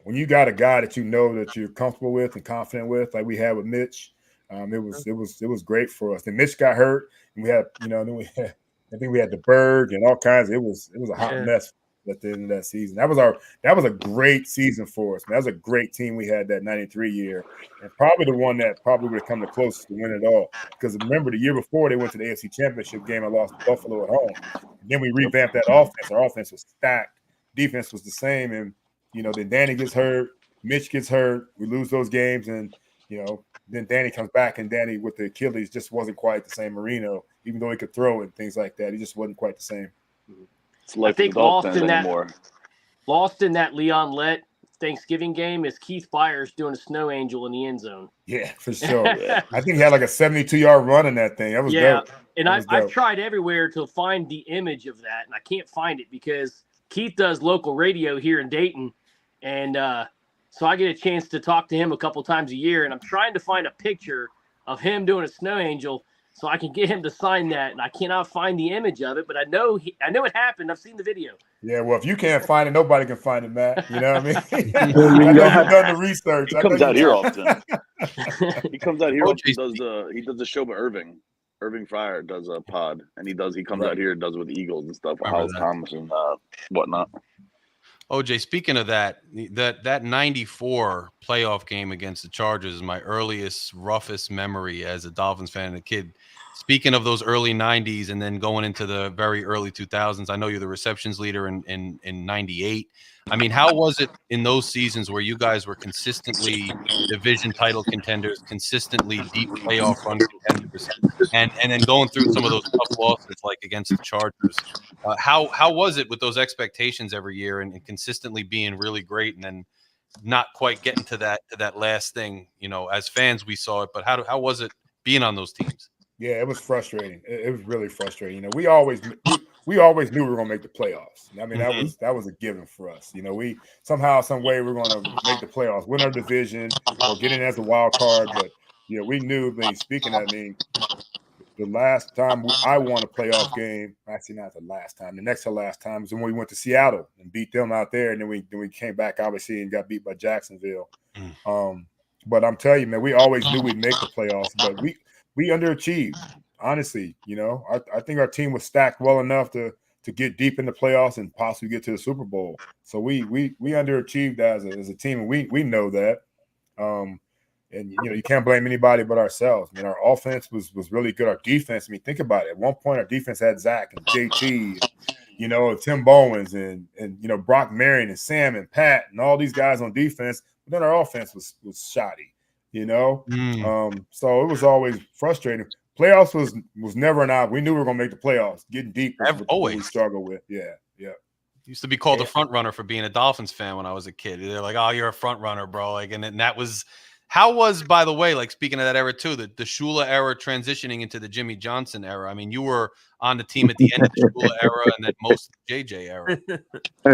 you got a guy that that you're comfortable with and confident with, like we had with Mitch, it was great for us. Then Mitch got hurt, and we had, I think we had the Berg and all kinds. It was a hot mess at the end of that season. That was a great season for us. Man, that was a great team we had that 93 year, and probably the one that probably would have come the closest to win it all. Because remember, the year before they went to the AFC Championship game and lost to Buffalo at home. And then we revamped that offense. Our offense was stacked. Defense was the same, and then Danny gets hurt, Mitch gets hurt. We lose those games, and then Danny comes back, and Danny with the Achilles just wasn't quite the same Marino, even though he could throw and things like that. He just wasn't quite the same. I think lost in that Leon Lett Thanksgiving game is Keith Byers doing a snow angel in the end zone. Yeah, for sure. I think he had like a 72-yard run in that thing. That was dope. And I've tried everywhere to find the image of that, and I can't find it because Keith does local radio here in Dayton, and so I get a chance to talk to him a couple times a year, and I'm trying to find a picture of him doing a snow angel so I can get him to sign that, and I cannot find the image of it, but I know it happened. I've seen the video. Yeah, well, if you can't find it, nobody can find it, Matt. You know what I mean? I know you've done the research. He comes out here often. He comes out here often. He does the show with Irving. Irving Fryer does a pod, and he comes out here and does with the Eagles and stuff, House Thomas and whatnot. OJ, speaking of that 94 playoff game against the Chargers is my earliest, roughest memory as a Dolphins fan and a kid. speaking of those early 90s and then going into the very early 2000s, I know you're the receptions leader in 98. I mean, how was it in those seasons where you guys were consistently division title contenders, consistently deep playoff run contenders, and then going through some of those tough losses like against the Chargers? How was it with those expectations every year and consistently being really great and then not quite getting to that last thing? You know, as fans we saw it, but how was it being on those teams? Yeah, it was frustrating. It was really frustrating. You know, we always knew we were going to make the playoffs. I mean, that was a given for us. You know, we somehow, some way, we're going to make the playoffs, win our division, or get in as a wild card. But you know, we knew. I mean, speaking of, I mean, the last time I won a playoff game, actually not the last time, the next to last time, is when we went to Seattle and beat them out there, and then we came back obviously and got beat by Jacksonville. But I'm telling you, man, we always knew we'd make the playoffs, but we underachieved, honestly. You know, I think our team was stacked well enough to get deep in the playoffs and possibly get to the Super Bowl. So we underachieved as a team, and we know that. And you know, you can't blame anybody but ourselves. I mean, our offense was really good. Our defense, I mean, think about it. At one point, our defense had Zach and JT, you know, and Tim Bowens and you know, Brock Marion and Sam and Pat and all these guys on defense. But then our offense was shoddy. You know, so it was always frustrating. Playoffs was never an option. We knew we were gonna make the playoffs. Getting deep was what we struggle with. Yeah. Used to be called a front runner for being a Dolphins fan when I was a kid. They're like, "Oh, you're a front runner, bro." Like, and that was how was, by the way, like speaking of that era too, the Shula era transitioning into the Jimmy Johnson era. I mean, you were on the team at the end of the Shula era and then most of the JJ era.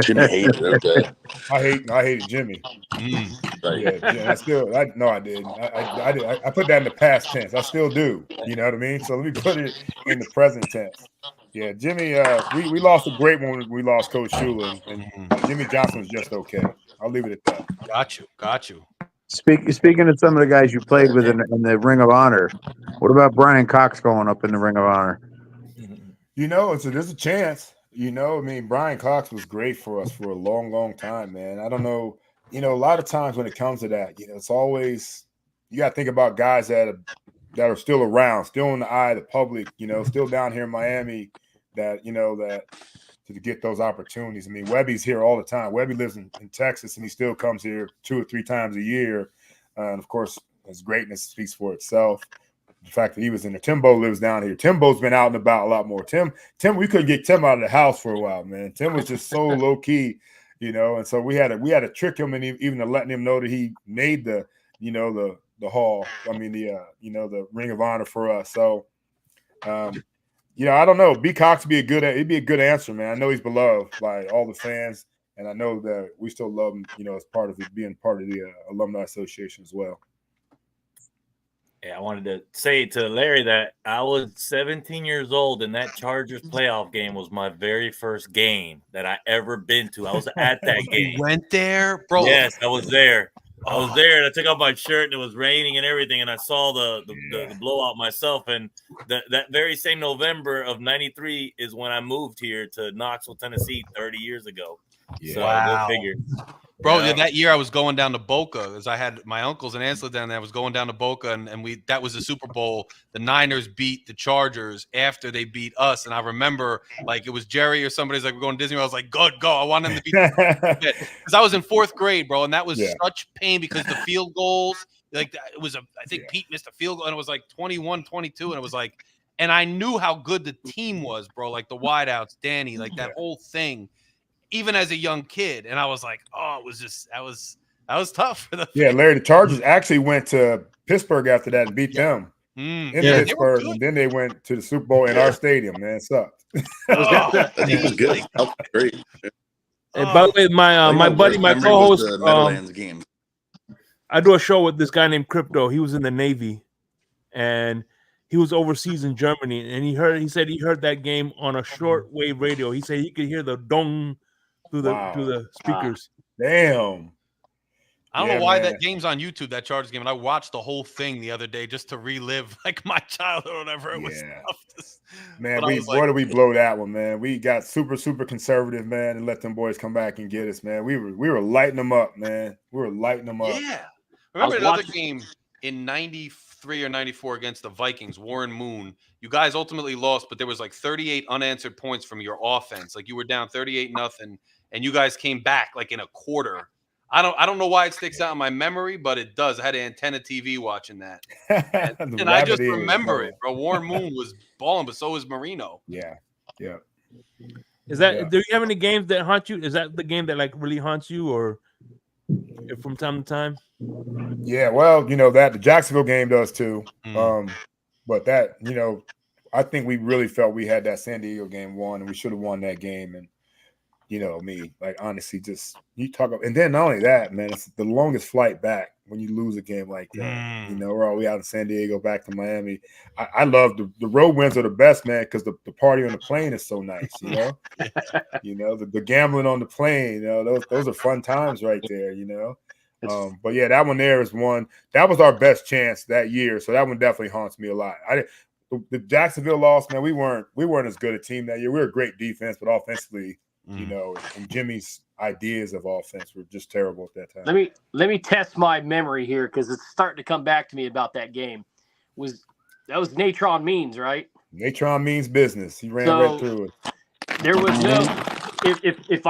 Jimmy hated it. Okay. I hated Jimmy. Yeah, I didn't. I put that in the past tense. I still do. You know what I mean? So let me put it in the present tense. Yeah, Jimmy. We lost a great one when we lost Coach Shula, and Jimmy Johnson was just okay. I'll leave it at that. Got you. Speaking of some of the guys you played with in the Ring of Honor, what about Brian Cox going up in the Ring of Honor? You know, there's a chance. You know, I mean, Brian Cox was great for us for a long, long time, man. I don't know. You know, a lot of times when it comes to that, you know, it's always you got to think about guys that are still around, still in the eye of the public, you know, still down here in Miami, that, you know, that to get those opportunities. I mean, Webby's here all the time. Webby lives in Texas, and he still comes here 2 or 3 times a year. And of course, his greatness speaks for itself. The fact that he was in there. Timbo lives down here. Timbo's been out and about a lot more. Tim, we couldn't get Tim out of the house for a while, man. Tim was just so low key, you know. And so we had to trick him and even to letting him know that he made the, you know, the hall. I mean, the you know, the Ring of Honor for us. So, you know, I don't know. B. Cox would be a good answer, man. I know he's beloved by all the fans, and I know that we still love him, you know, as part of being part of the Alumni Association as well. Yeah, I wanted to say to Larry that I was 17 years old, and that Chargers playoff game was my very first game that I ever been to. I was at that game. You went there, bro? Yes, I was there. I was there, and I took off my shirt, and it was raining and everything, and I saw the blowout myself. And that very same November of '93 is when I moved here to Knoxville, Tennessee, 30 years ago. Yeah. So wow. go figure. Bro, that year I was going down to Boca because I had my uncles and aunts lived down there. I was going down to Boca, and that was the Super Bowl. The Niners beat the Chargers after they beat us, and I remember like it was Jerry or somebody's like, we're going to Disney. I was like, good, go. I want them to beat because I was in 4th grade, bro, and that was such pain because the field goals, like it was I think Pete missed a field goal, and it was like 21-22, and it was like, and I knew how good the team was, bro, like the wideouts, Danny, like that whole thing. Even as a young kid, and I was like, oh, it was just that was tough for the Larry, the Chargers actually went to Pittsburgh after that and beat them in Pittsburgh, and then they went to the Super Bowl in our stadium. Man, it sucked. That team was good. That was great. Hey, by the way, my buddy, my co-host, Meadowlands game. I do a show with this guy named Crypto. He was in the Navy, and he was overseas in Germany, and he said he heard that game on a shortwave radio. He said he could hear the dong through the speakers. Damn. I don't know why that game's on YouTube, that Chargers game, and I watched the whole thing the other day just to relive like my childhood or whatever. It was tough. Man, boy, did we blow that one, man. We got super conservative, man, and let them boys come back and get us, man. We were lighting them up, man. We were lighting them up. Yeah. Remember another game in 93 93 or 94 against the Vikings, Warren Moon. You guys ultimately lost, but there was like 38 unanswered points from your offense. Like you were down 38-0, and you guys came back like in a quarter. I don't know why it sticks out in my memory, but it does. I had an antenna TV watching that, and I just remember it, bro. Warren Moon was balling, but so was Marino. Yeah. Is that? Do you have any games that haunt you? Is that the game that like really haunts you, or from time to time? Yeah, well, that the Jacksonville game does too. But that, I think we really felt we had that San Diego game won, and we should have won that game. And honestly, just you talk about, and then not only that, man, it's the longest flight back when you lose a game like that. We're all the way out in San Diego back to Miami. I love the road wins are the best, man, because the party on the plane is so nice. The gambling on the plane. Those are fun times right there. But yeah, that one there is one that was our best chance that year. So that one definitely haunts me a lot. The Jacksonville loss, man, we weren't as good a team that year. We were a great defense, but offensively. And Jimmy's ideas of offense were just terrible at that time. Let me test my memory here because it's starting to come back to me about that game. That was Natron Means, right? Natron Means business. He ran right through it. There was no if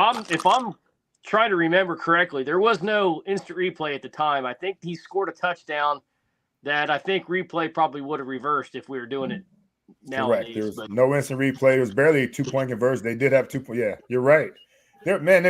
I'm trying to remember correctly, there was no instant replay at the time. I think he scored a touchdown that I think replay probably would have reversed if we were doing it. Correct. There was no instant replay. There was barely a 2-point conversion. They did have 2 points. Yeah, you're right. Hey man,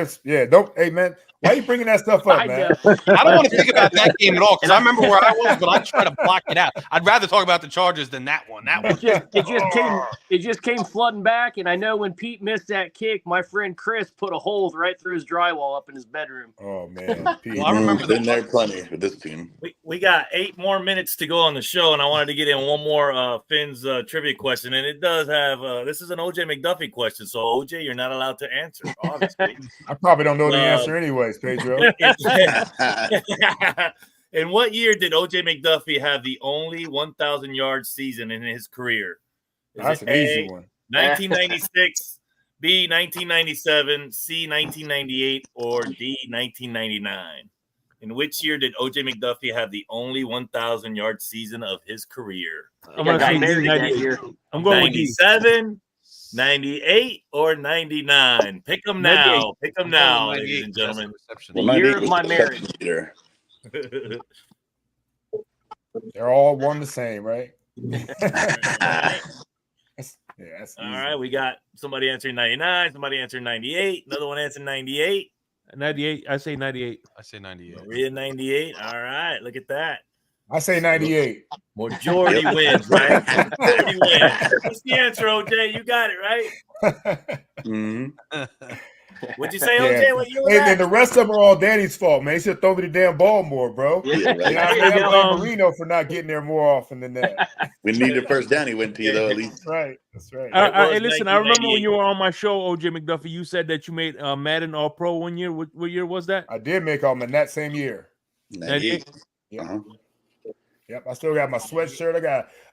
why are you bringing that stuff up, man? I don't want to think about that game at all because I remember where I was, but I try to block it out. I'd rather talk about the Chargers than that one. It just came flooding back, and I know when Pete missed that kick, my friend Chris put a hole right through his drywall up in his bedroom. Oh man, Pete. Well, I remember been there plenty with this team. We got 8 more minutes to go on the show, and I wanted to get in one more Finn's trivia question, and it does have this is an OJ McDuffie question, so OJ, you're not allowed to answer, obviously. I probably don't know the answer anyways, Pedro. In what year did OJ McDuffie have the only 1,000-yard season in his career? That's an easy one. 1996, B, 1997, C, 1998, or D, 1999? In which year did OJ McDuffie have the only 1,000-yard season of his career? I'm going to say 98. I'm going 97, 98 or 99? Pick them now. Pick them now, ladies and gentlemen. The year of my marriage. They're all one the same, right? All right, we got somebody answering 99, somebody answering 98, another one answering 98. 98. I say 98. I say 98. Maria 98. All right, look at that. I say 98. Majority wins, right? Majority wins. What's the answer, OJ? You got it, right? What'd you say, OJ? What year was that? And the rest of them are all Danny's fault, man. He should throw me the damn ball more, bro. Yeah, right. I blame Marino for not getting there more often than that. We need the first Danny win to you, though, at least. That's right. Hey, listen, I remember when you were on my show, OJ McDuffie, you said that you made Madden All-Pro one year. What year was that? I did make All-Man that same year. 98. Yep, I still got my sweatshirt. I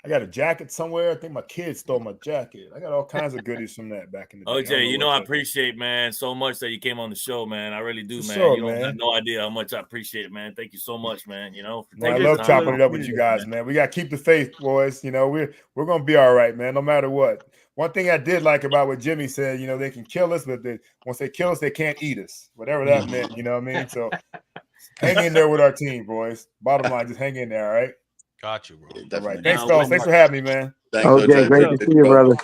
got a jacket somewhere. I think my kids stole my jacket. I got all kinds of goodies from that back in the day. OJ, I appreciate, man, so much that you came on the show, man. I really do, man. Sure, you don't have no idea how much I appreciate it, man. Thank you so much, man. I love chopping it up with you guys, man. We got to keep the faith, boys. We're going to be all right, man, no matter what. One thing I did like about what Jimmy said, they can kill us, but once they kill us, they can't eat us. Whatever that meant, you know what I mean? So hang in there with our team, boys. Bottom line, just hang in there, all right? Got you, bro. All right. Thanks, fellas. Thanks for having me, man. Okay, great to see you, brother.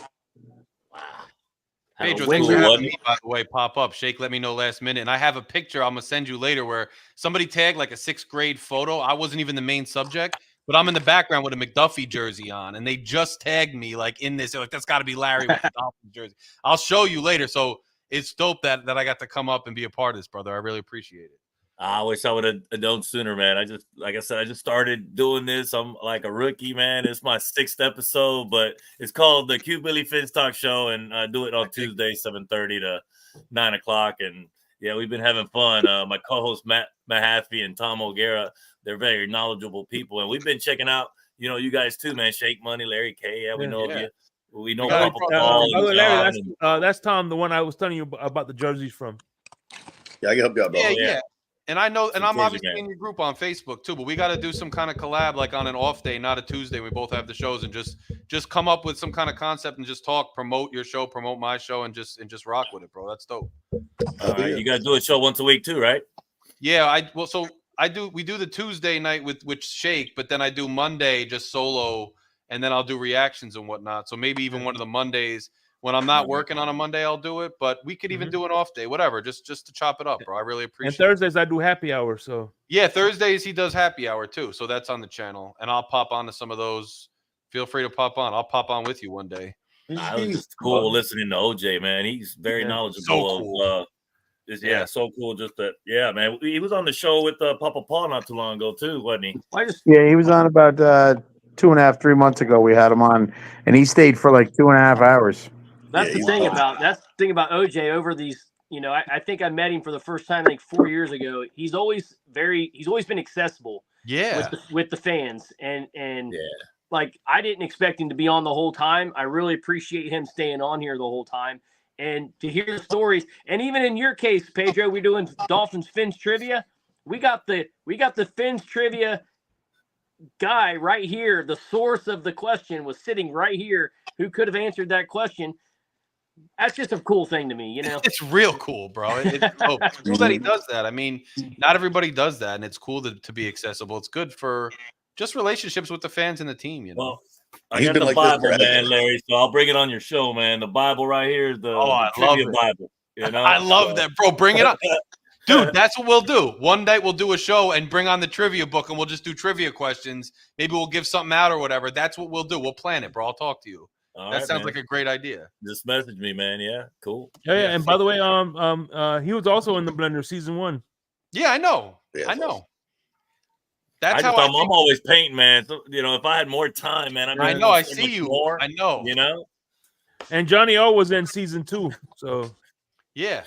Pedro, thanks for having me, by the way, pop up. Shake let me know last minute. And I have a picture I'm going to send you later where somebody tagged like a 6th grade photo. I wasn't even the main subject, but I'm in the background with a McDuffie jersey on. And they just tagged me like in this. They're like, that's got to be Larry with the Dolphins jersey. I'll show you later. So it's dope that I got to come up and be a part of this, brother. I really appreciate it. I wish I would have known sooner, man. I just started doing this. I'm like a rookie, man. It's my 6th episode, but it's called the Cubilly Finn's Talk Show, and I do it on Tuesday, 7:30 to 9 o'clock. And yeah, we've been having fun. My co-host Matt McDuffie and Tom O'Gara, they're very knowledgeable people, and we've been checking out, you guys too, man. Shake Money, Larry K. Yeah, we know of you. We know Papa Paul. That's Tom, the one I was telling you about the jerseys from. Yeah, I can help you out, bro. Yeah. And I know, and I'm crazy, obviously man. in your group on Facebook too, but we got to do some kind of collab, like on an off day, not a Tuesday. We both have the shows, and just come up with some kind of concept and just talk, promote your show, promote my show, and just rock with it, bro. That's dope. All right, you guys do a show once a week too, right? Yeah, we do the Tuesday night with Shake, but then I do Monday just solo, and then I'll do reactions and whatnot. So maybe even one of the Mondays when I'm not working on a Monday, I'll do it. But we could even do an off day, whatever, just to chop it up, bro. I really appreciate And Thursdays I do happy hour. So yeah, Thursdays he does happy hour too, so that's on the channel, and I'll pop on to some of those. Feel free to pop on. I'll pop on with you one day. I was just cool listening to OJ, man. He's very knowledgeable. So cool. So cool. Just that, yeah, man. He was on the show with Papa Paul not too long ago too, wasn't he? Yeah, he was on about 2.5, 3 months ago. We had him on, and he stayed for like 2.5 hours. That's the thing about OJ over these. You know, I think I met him for the first time like 4 years ago. He's always been accessible. Yeah, with the fans and like I didn't expect him to be on the whole time. I really appreciate him staying on here the whole time and to hear the stories. And even in your case, Pedro, we're doing Dolphins Fins trivia. We got the Fins trivia guy right here. The source of the question was sitting right here. Who could have answered that question? That's just a cool thing to me, you know. It's real cool, bro. It's cool that he does that. I mean, not everybody does that, and it's cool to be accessible. It's good for just relationships with the fans and the team, you know. Well, I got the Bible, man, Larry. So I'll bring it on your show, man. The Bible right here is the trivia Bible. You know, I love that, bro. Bring it up, dude. That's what we'll do. One night we'll do a show and bring on the trivia book, and we'll just do trivia questions. Maybe we'll give something out or whatever. That's what we'll do. We'll plan it, bro. I'll talk to you. That sounds like a great idea. Just message me, man. Yeah, cool. Yeah. And by the way, he was also in the Blender season 1. Yeah, I know. Yeah, I know. That's I'm always painting, man. So, you know, if I had more time, man, I know. I see you. More, I know. You know. And Johnny O was in season 2. So yeah.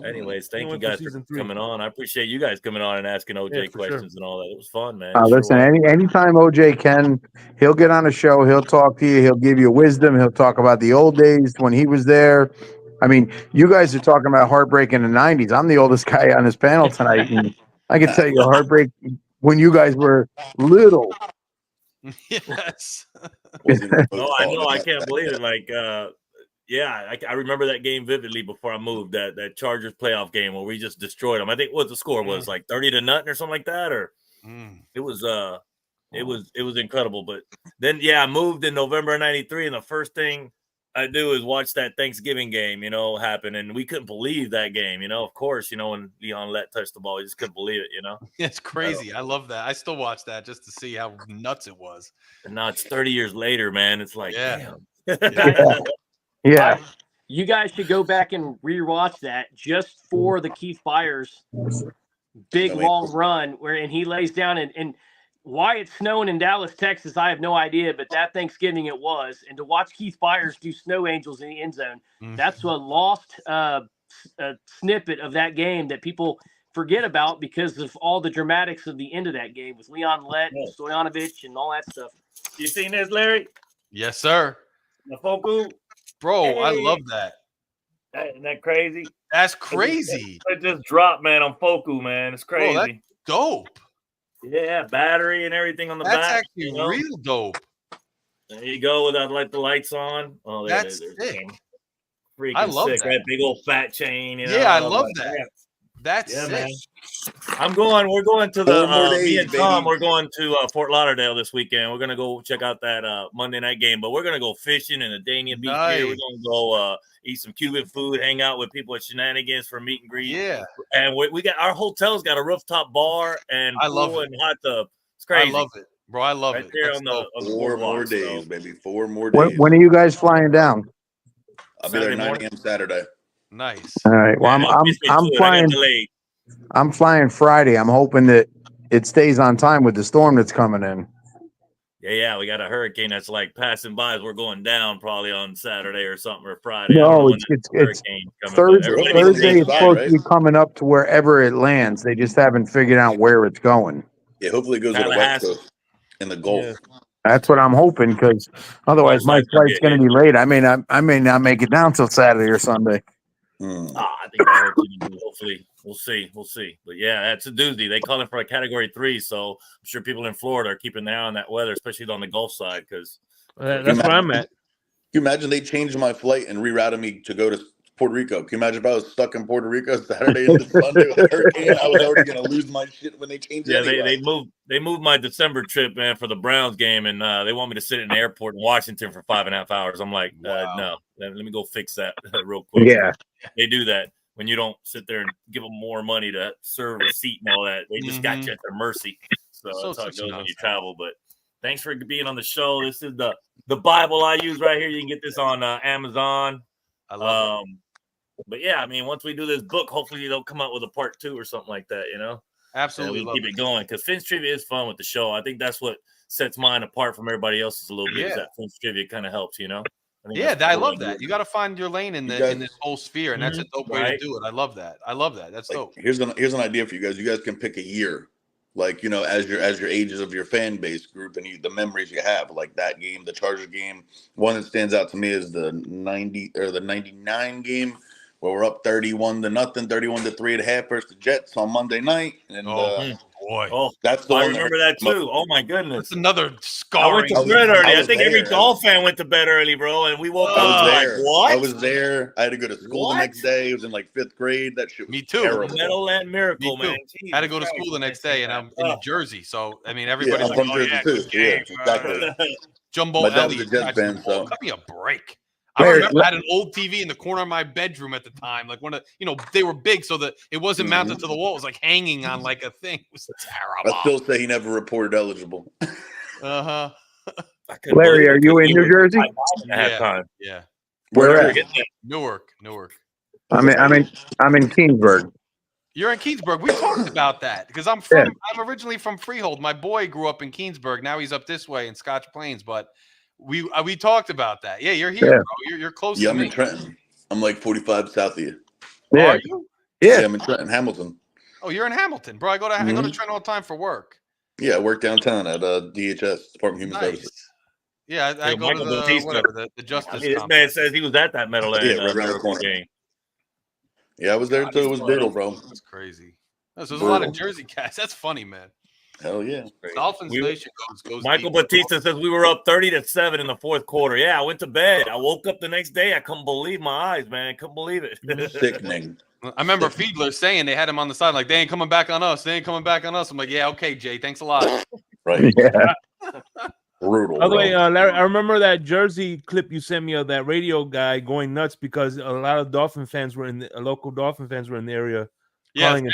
Anyways, thank you guys for coming on. I appreciate you guys coming on and asking OJ questions and all that. It was fun, man. Listen, anytime OJ can, he'll get on a show. He'll talk to you. He'll give you wisdom. He'll talk about the old days when he was there. I mean, you guys are talking about heartbreak in the 90s. I'm the oldest guy on this panel tonight. And I can tell you heartbreak when you guys were little. Yes. No, I know. I can't believe it. Like, yeah, I remember that game vividly before I moved. That Chargers playoff game where we just destroyed them. I think what the score was, like 30-0 or something like that, or it was incredible. But then I moved in November of '93, and the first thing I do is watch that Thanksgiving game, you know, happen, and we couldn't believe that game. You know, of course, you know, when Leon Lett touched the ball, we just couldn't believe it. You know, it's crazy. I love that. I still watch that just to see how nuts it was. And now it's 30 years later, man. It's like, damn. Yeah. You guys should go back and rewatch that just for the Keith Byers big long run and he lays down and why it's snowing in Dallas, Texas, I have no idea, but that Thanksgiving it was. And to watch Keith Byers do snow angels in the end zone, that's a lost snippet of that game that people forget about because of all the dramatics of the end of that game with Leon Lett and Stoyanovich and all that stuff. You seen this, Larry? Yes, sir. Nafoku? Bro, hey. I love that. Isn't that crazy? That's crazy. It just dropped, man, on Foku, man. It's crazy. Bro, that's dope. Yeah, battery and everything on the back. That's actually real dope. There you go without like the lights on. Oh, that's sick. Freaking I love sick. That big old fat chain. You know? Yeah, I love that. That's sick. Man. We're going to the me and Tom, we're going to Fort Lauderdale this weekend. We're gonna go check out that Monday night game, but we're gonna go fishing in the Dania Beach here. We're gonna go eat some Cuban food, hang out with people at Shenanigans for meet and greet. Yeah. And we got our hotel's got a rooftop bar and pool and hot tub. It's crazy. I love it. Bro, I love right it. There on the 4 more days, baby. 4 more days. When are you guys flying down? I'll be there 9 a.m. Saturday. Nice. All right. Well, I'm flying. I'm flying Friday. I'm hoping that it stays on time with the storm that's coming in. Yeah. We got a hurricane that's like passing by as we're going down probably on Saturday or something or Friday. No, it's Thursday. It's supposed to be coming up to wherever it lands. They just haven't figured out where it's going. Yeah, hopefully it goes to the West Coast in the Gulf. Yeah. That's what I'm hoping because otherwise my flight's going to be late. I may not make it down till Saturday or Sunday. I think I hope you do. Hopefully We'll see. But yeah, that's a doozy. They call it for a Category 3, so I'm sure people in Florida are keeping an eye on that weather, especially on the Gulf side, because That's where I'm at. Can you imagine they changed my flight and rerouted me to go to Puerto Rico? Can you imagine if I was stuck in Puerto Rico Saturday into Sunday with a hurricane? I was already going to lose my shit when they changed it. Yeah, anyway. they moved my December trip, man, for the Browns game, and they want me to sit in the airport in Washington for 5.5 hours. I'm like, no, let me go fix that real quick. Yeah. They do that when you don't sit there and give them more money to serve a seat and all that. They just got you at their mercy. So that's how it goes when you travel. But thanks for being on the show. This is the Bible I use right here. You can get this on Amazon. I love it. But yeah, I mean, once we do this book, hopefully they'll come out with a part 2 or something like that, you know? Absolutely. We keep it going because Finn's Trivia is fun with the show. I think that's what sets mine apart from everybody else's a little bit. Is that Finn's Trivia kind of helps, you know? I love that. You got to find your lane in this whole sphere, and that's a dope way to do it. I love that. That's dope. Here's an idea for you guys. You guys can pick a year, like, you know, as your ages of your fan base group and the memories you have, like that game, the Chargers game. One that stands out to me is the 90 or the 99 game where we're up 31-0, 31-3 at half versus the Jets on Monday night. And that's the I one. remember that too. Oh my goodness, that's another scarring. I went to bed early. I think every Dolphin fan went to bed early, bro. And we woke up like, what? I was there. I had to go to school the next day. It was in like 5th grade. That shit was Me too. terrible. Meadowland Miracle, man. I had to go to school the next day, and I'm in New Jersey. So I mean, everybody's I'm from Jersey too. Yeah, exactly. Jumbo My dad was a Elliott. Jets fan, so Cut me a break. I remember I had an old TV in the corner of my bedroom at the time. Like they were big, so that it wasn't mounted to the wall. It was like hanging on like a thing. It was terrible. I still say he never reported eligible. Larry, are you in New Jersey? Yeah. Where at? Newark. I'm in Keensburg. You're in Keensburg. We talked about that because I'm originally from Freehold. My boy grew up in Keensburg. Now he's up this way in Scotch Plains, but we talked about that. Yeah, you're here, bro. You're close to me. I'm in Trenton. I'm like 45 south of you. Yeah. Are you? Yeah, I'm in Trenton, Hamilton. Oh, you're in Hamilton, bro. I go to Trenton all the time for work. Yeah, I work downtown at DHS, Department of Human Services. Yeah, I go to the Justice. This man says he was at that Meadowland game. Yeah, I was there too. It was brutal, bro. That's crazy. There's a lot of Jersey cats. That's funny, man. Hell yeah. Dolphins Nation goes Michael deep. Batista says we were up 30-7 in the 4th quarter. Yeah, I went to bed. I woke up the next day. I couldn't believe my eyes, man. Couldn't believe it. Sickening. I remember Fiedler saying they had him on the side, like, they ain't coming back on us. I'm like, yeah, okay, Jay. Thanks a lot. Right. Yeah. Brutal. By the way, Larry, I remember that Jersey clip you sent me of that radio guy going nuts because a lot of local Dolphin fans were in the area. Yeah, Evan.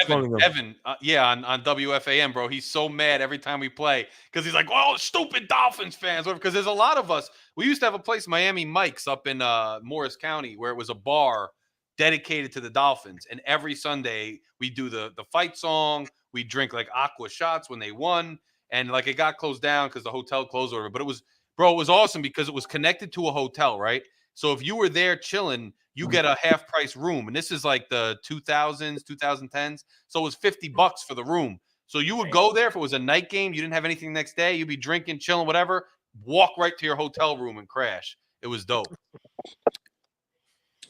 On WFAN, bro. He's so mad every time we play because he's like, "Oh, stupid Dolphins fans!" Because there's a lot of us. We used to have a place, Miami Mike's, up in Morris County, where it was a bar dedicated to the Dolphins, and every Sunday we do the fight song. We drink like aqua shots when they won, and like it got closed down because the hotel closed over. But it was awesome because it was connected to a hotel, right? So if you were there chilling, you get a half price room. And this is like the 2000s, 2010s. So it was $50 for the room. So you would go there if it was a night game. You didn't have anything next day. You'd be drinking, chilling, whatever. Walk right to your hotel room and crash. It was dope.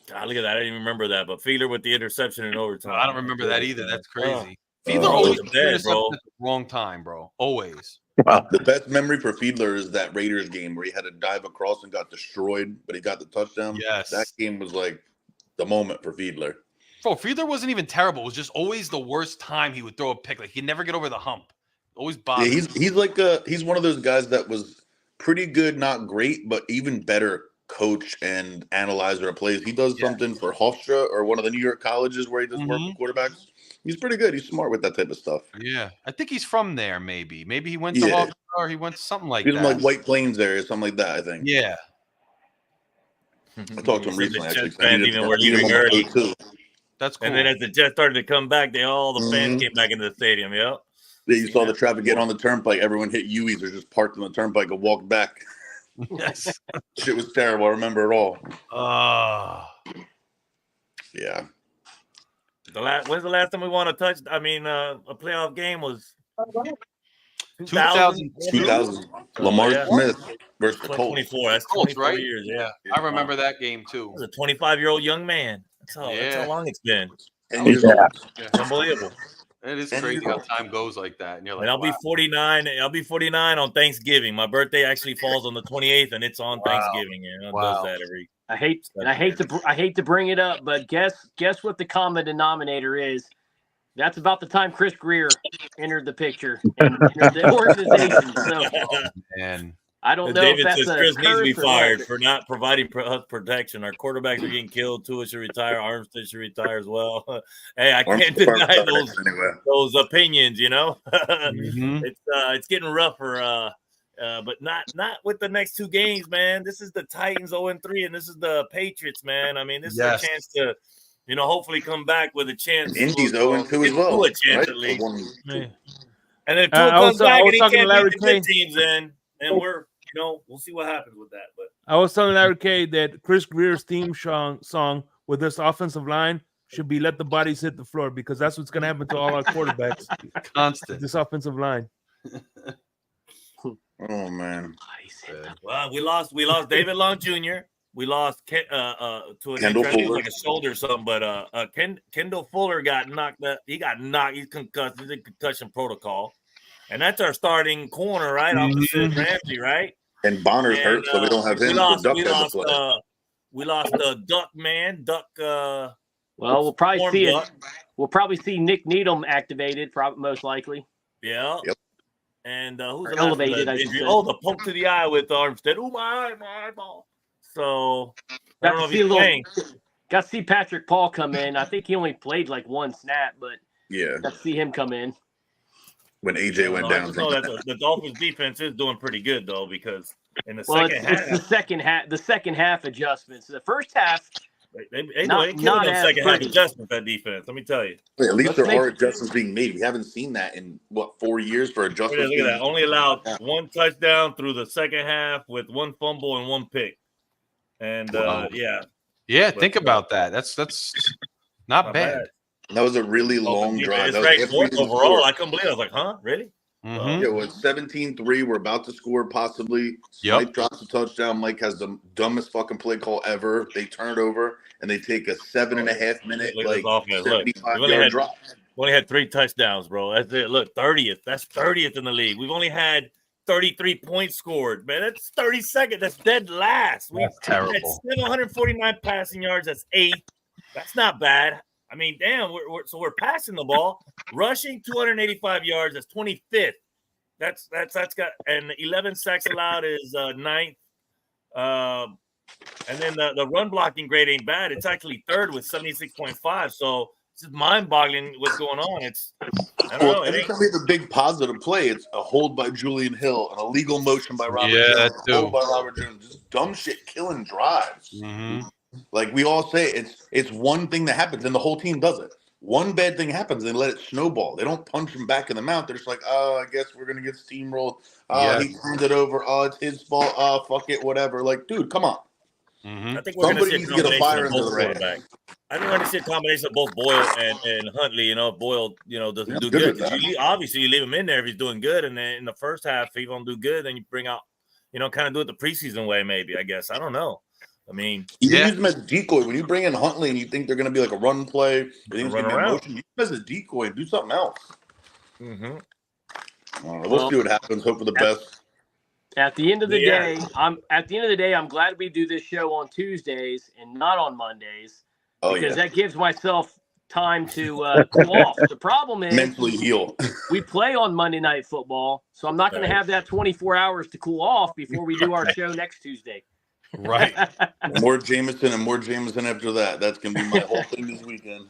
God, look at that. I didn't even remember that. But Fiedler with the interception in overtime. I don't remember that either. That's crazy. Fiedler always intercepted at the wrong time, bro. Always. Wow. The best memory for Fiedler is that Raiders game where he had to dive across and got destroyed, but he got the touchdown. Yes. That game was like the moment for Fiedler. Bro, Fiedler wasn't even terrible. It was just always the worst time he would throw a pick. Like, he'd never get over the hump. Always bothered. Yeah, he's one of those guys that was pretty good, not great, but even better coach and analyzer of plays. He does something for Hofstra or one of the New York colleges where he does work with quarterbacks. He's pretty good. He's smart with that type of stuff. Yeah. I think he's from there, maybe. Maybe he went to Hofstra or he went to something like that. He's in like White Plains area, something like that, I think. Yeah. I talked to him recently, actually. That's cool. And then as the Jets started to come back, all the fans came back into the stadium. Yep. Yeah, you saw the traffic get on the turnpike. Everyone hit U's or just parked on the turnpike and walked back. Yes. Shit was terrible. I remember it all. Yeah. When's the last time we won a playoff game was 2000. 2000. Lamar Smith versus the Colts. 24. That's Colts, 24 years. Yeah. I remember that game too. He was a 25-year-old young man. That's how long it's been. 10 years Yeah. old. Unbelievable. It is And crazy you- how time goes like that, and you're like, And I'll be 49. I'll be 49 on Thanksgiving. My birthday actually falls on the 28th, and it's on Thanksgiving. You know, it does that every. I hate to bring it up, but guess what the common denominator is? That's about the time Chris Greer entered the picture and entered the organization. So, man. I don't know David if that's says a Chris needs to be curse or fired what. for not providing protection. Our quarterbacks are getting killed. Tua should retire. Armstead should retire as well. Hey, I can't deny those opinions. You know, it's getting rougher. But not with the next two games, man. This is the Titans 0-3, and this is the Patriots, man. I mean, this is a chance to, hopefully come back with a chance. And Indy's 0-2 as well. A chance right? at least. Yeah. And then Tua comes back and he can't beat the K. good teams in, and we're, we'll see what happens with that. But I was telling Larry K that Chris Greer's theme song with this offensive line should be "Let the Bodies Hit the Floor" because that's what's going to happen to all our quarterbacks. Constant. This offensive line. Oh man! Well, we lost David Long Jr. We lost to an Kendall injury, Fuller. like a shoulder or something. But Kendall Fuller got knocked up. He got knocked. He's concussed. He's in concussion protocol, and that's our starting corner, right? Opposite Ramsey, right? And Bonner's hurt, so we don't have him. We lost Duck man. Duck. Well, we'll probably see it. We'll probably see Nick Needham activated, most likely. Yeah. Yep. And who's the elevated? The poke to the eye with Armstead. Oh my eyeball. So I don't know if he's playing. Got to see Patrick Paul come in. I think he only played like one snap, but got to see him come in. When AJ went down. The Dolphins defense is doing pretty good though, because in the second half, it's the second half adjustments. The first half, they killed them second half adjustments. That defense, let me tell you. At least there are adjustments being made. We haven't seen that in 4 years for adjustments. Look at that. Only allowed one touchdown through the second half with one fumble and one pick. And think about that. That's not bad. That was a really long drive. It's ranked fourth overall. I couldn't believe it. I was like, huh? Really? It was 17-3. We're about to score, possibly. Mike drops a touchdown. Mike has the dumbest fucking play call ever. They turn it over, and they take a 7.5 minute, 75-yard drop. We only had 3 touchdowns, bro. That's it. Look, 30th. That's 30th in the league. We've only had 33 points scored, man. That's 32nd. That's dead last. That's terrible. That's 749 passing yards. That's 8th. That's not bad. I mean, damn. We're passing the ball, rushing 285 yards. That's 25th. That's got, and 11 sacks allowed is 9th. And then the run blocking grade ain't bad. It's actually 3rd with 76.5. So it's just mind-boggling what's going on. I don't know. Anytime we have a big positive play, it's a hold by Julian Hill, an illegal motion by Robert Jones, a hold by Robert Jones, just dumb shit killing drives. Like we all say, it's one thing that happens, and the whole team does it. One bad thing happens, they let it snowball. They don't punch him back in the mouth. They're just like, I guess we're gonna get steamrolled. He turned it over. It's his fault. Fuck it, whatever. Like, dude, come on. I think we're Somebody needs to get a fire into the red. I think we're going to see a combination of both Boyle and Huntley. Boyle, doesn't do good. Obviously, you leave him in there if he's doing good, and then in the first half, if he don't do good, then you bring out, kind of do it the preseason way, maybe. I guess I don't know. I mean, you use them as a decoy. When you bring in Huntley and you think they're going to be like a run play, you think it's going to be a motion, use them as a decoy and do something else. We'll see what happens. Hope for the best. At the end of the day, I'm glad we do this show on Tuesdays and not on Mondays because that gives myself time to cool off. The problem is mentally heal. We play on Monday Night Football, so I'm not going to have that 24 hours to cool off before we do our show next Tuesday. Right. More Jameson after that. That's going to be my whole thing this weekend.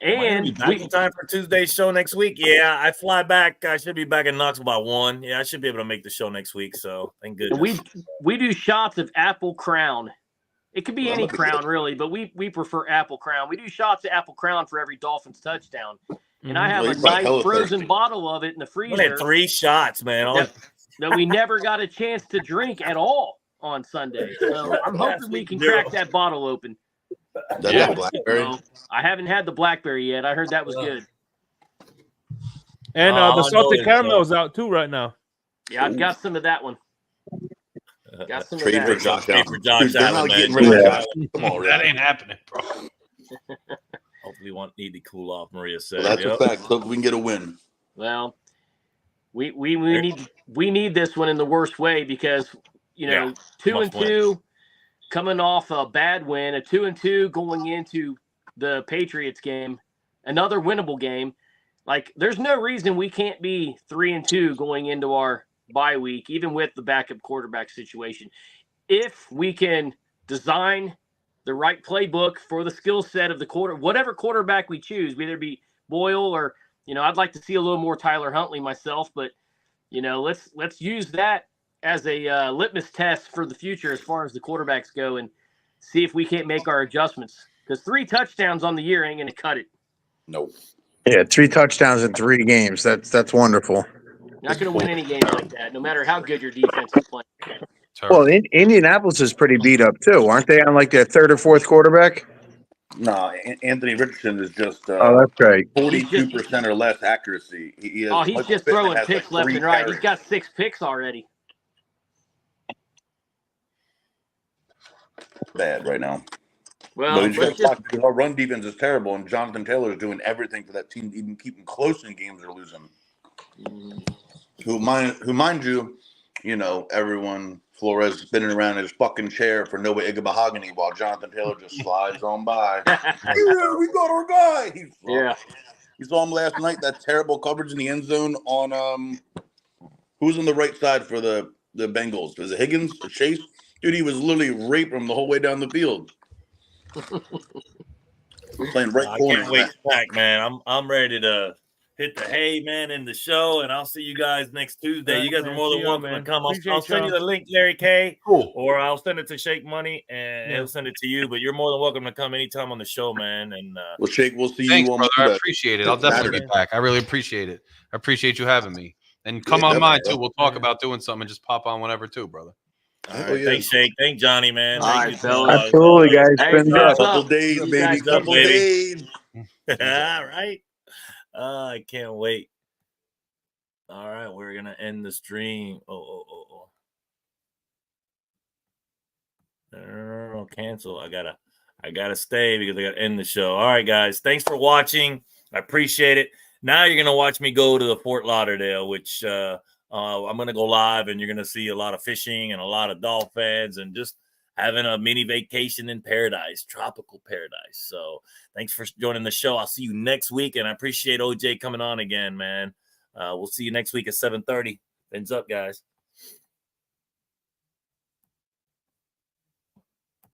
And be back in time for Tuesday's show next week. Yeah, I fly back. I should be back in Knoxville by 1. Yeah, I should be able to make the show next week. So thank goodness. We do shots of Apple Crown. It could be any crown really, but we prefer Apple Crown. We do shots of Apple Crown for every Dolphins touchdown, and I have a nice frozen bottle of it in the freezer. We had 3 shots, man. That we never got a chance to drink at all on Sunday. So I'm hoping we can crack that bottle open. Blackberry. No, I haven't had the blackberry yet. I heard that was good. And the salted caramel is out too right now. Yeah, I've got some of that one. Got some Trade of for that. Josh Allen. Josh Allen, getting rid of Josh. Come on, that ain't happening, bro. definitely need to cool off. Maria said, Well, that's a fact. Hope we can get a win. Well, we need this one in the worst way because 2-2 coming off a bad win, a 2-2 going into the Patriots game, another winnable game. Like, there's no reason we can't be 3-2 going into our bye week, even with the backup quarterback situation. If we can design the right playbook for the skill set of the whatever quarterback we choose, whether it be Boyle or, I'd like to see a little more Tyler Huntley myself, but, let's use that as a litmus test for the future as far as the quarterbacks go and see if we can't make our adjustments. Because 3 touchdowns on the year ain't going to cut it. Nope. Yeah, 3 touchdowns in 3 games. That's wonderful. Not going to win any games like that, no matter how good your defense is playing. Well, Indianapolis is pretty beat up too, aren't they? On like their 3rd or 4th quarterback. No, Anthony Richardson is just Oh, that's right. 42% or less accuracy. He's just throwing picks left and right. He's got 6 picks already. Bad right now. Well, our run defense is terrible, and Jonathan Taylor is doing everything for that team to even keep them close in games they're losing. Who mind you, everyone Flores spinning around in his fucking chair for Noah Igabahogany while Jonathan Taylor just slides on by. Yeah, we got our guy. You saw him last night. That terrible coverage in the end zone on who's on the right side for the Bengals? Was it Higgins or Chase? Dude, he was literally raping him the whole way down the field. We're playing right corner. I can't wait back, man. I'm ready to hit the hay, man, in the show, and I'll see you guys next Tuesday. You guys are more than welcome to come. I'll send you the link, Larry K. Cool. Or I'll send it to Shake Money, and he'll send it to you. But you're more than welcome to come anytime on the show, man. And well, Shake, we'll see thanks, you on brother. I appreciate it. I'll definitely be back. I really appreciate it. I appreciate you having me. And come on mine, too. We'll talk about doing something and just pop on whenever, too, brother. All right, thanks, Shake. Thank Johnny, man. Thank you, absolutely, guys. Hey, couple days, baby. Couple days. All right. I can't wait. All right, we're gonna end the stream. Oh. No, cancel. I gotta stay because I gotta end the show. All right, guys. Thanks for watching. I appreciate it. Now you're gonna watch me go to the Fort Lauderdale, which I'm going to go live, and you're going to see a lot of fishing and a lot of Dolfans and just having a mini vacation in paradise, tropical paradise. So thanks for joining the show. I'll see you next week, and I appreciate OJ coming on again, man. We'll see you next week at 7:30. Fins up, guys.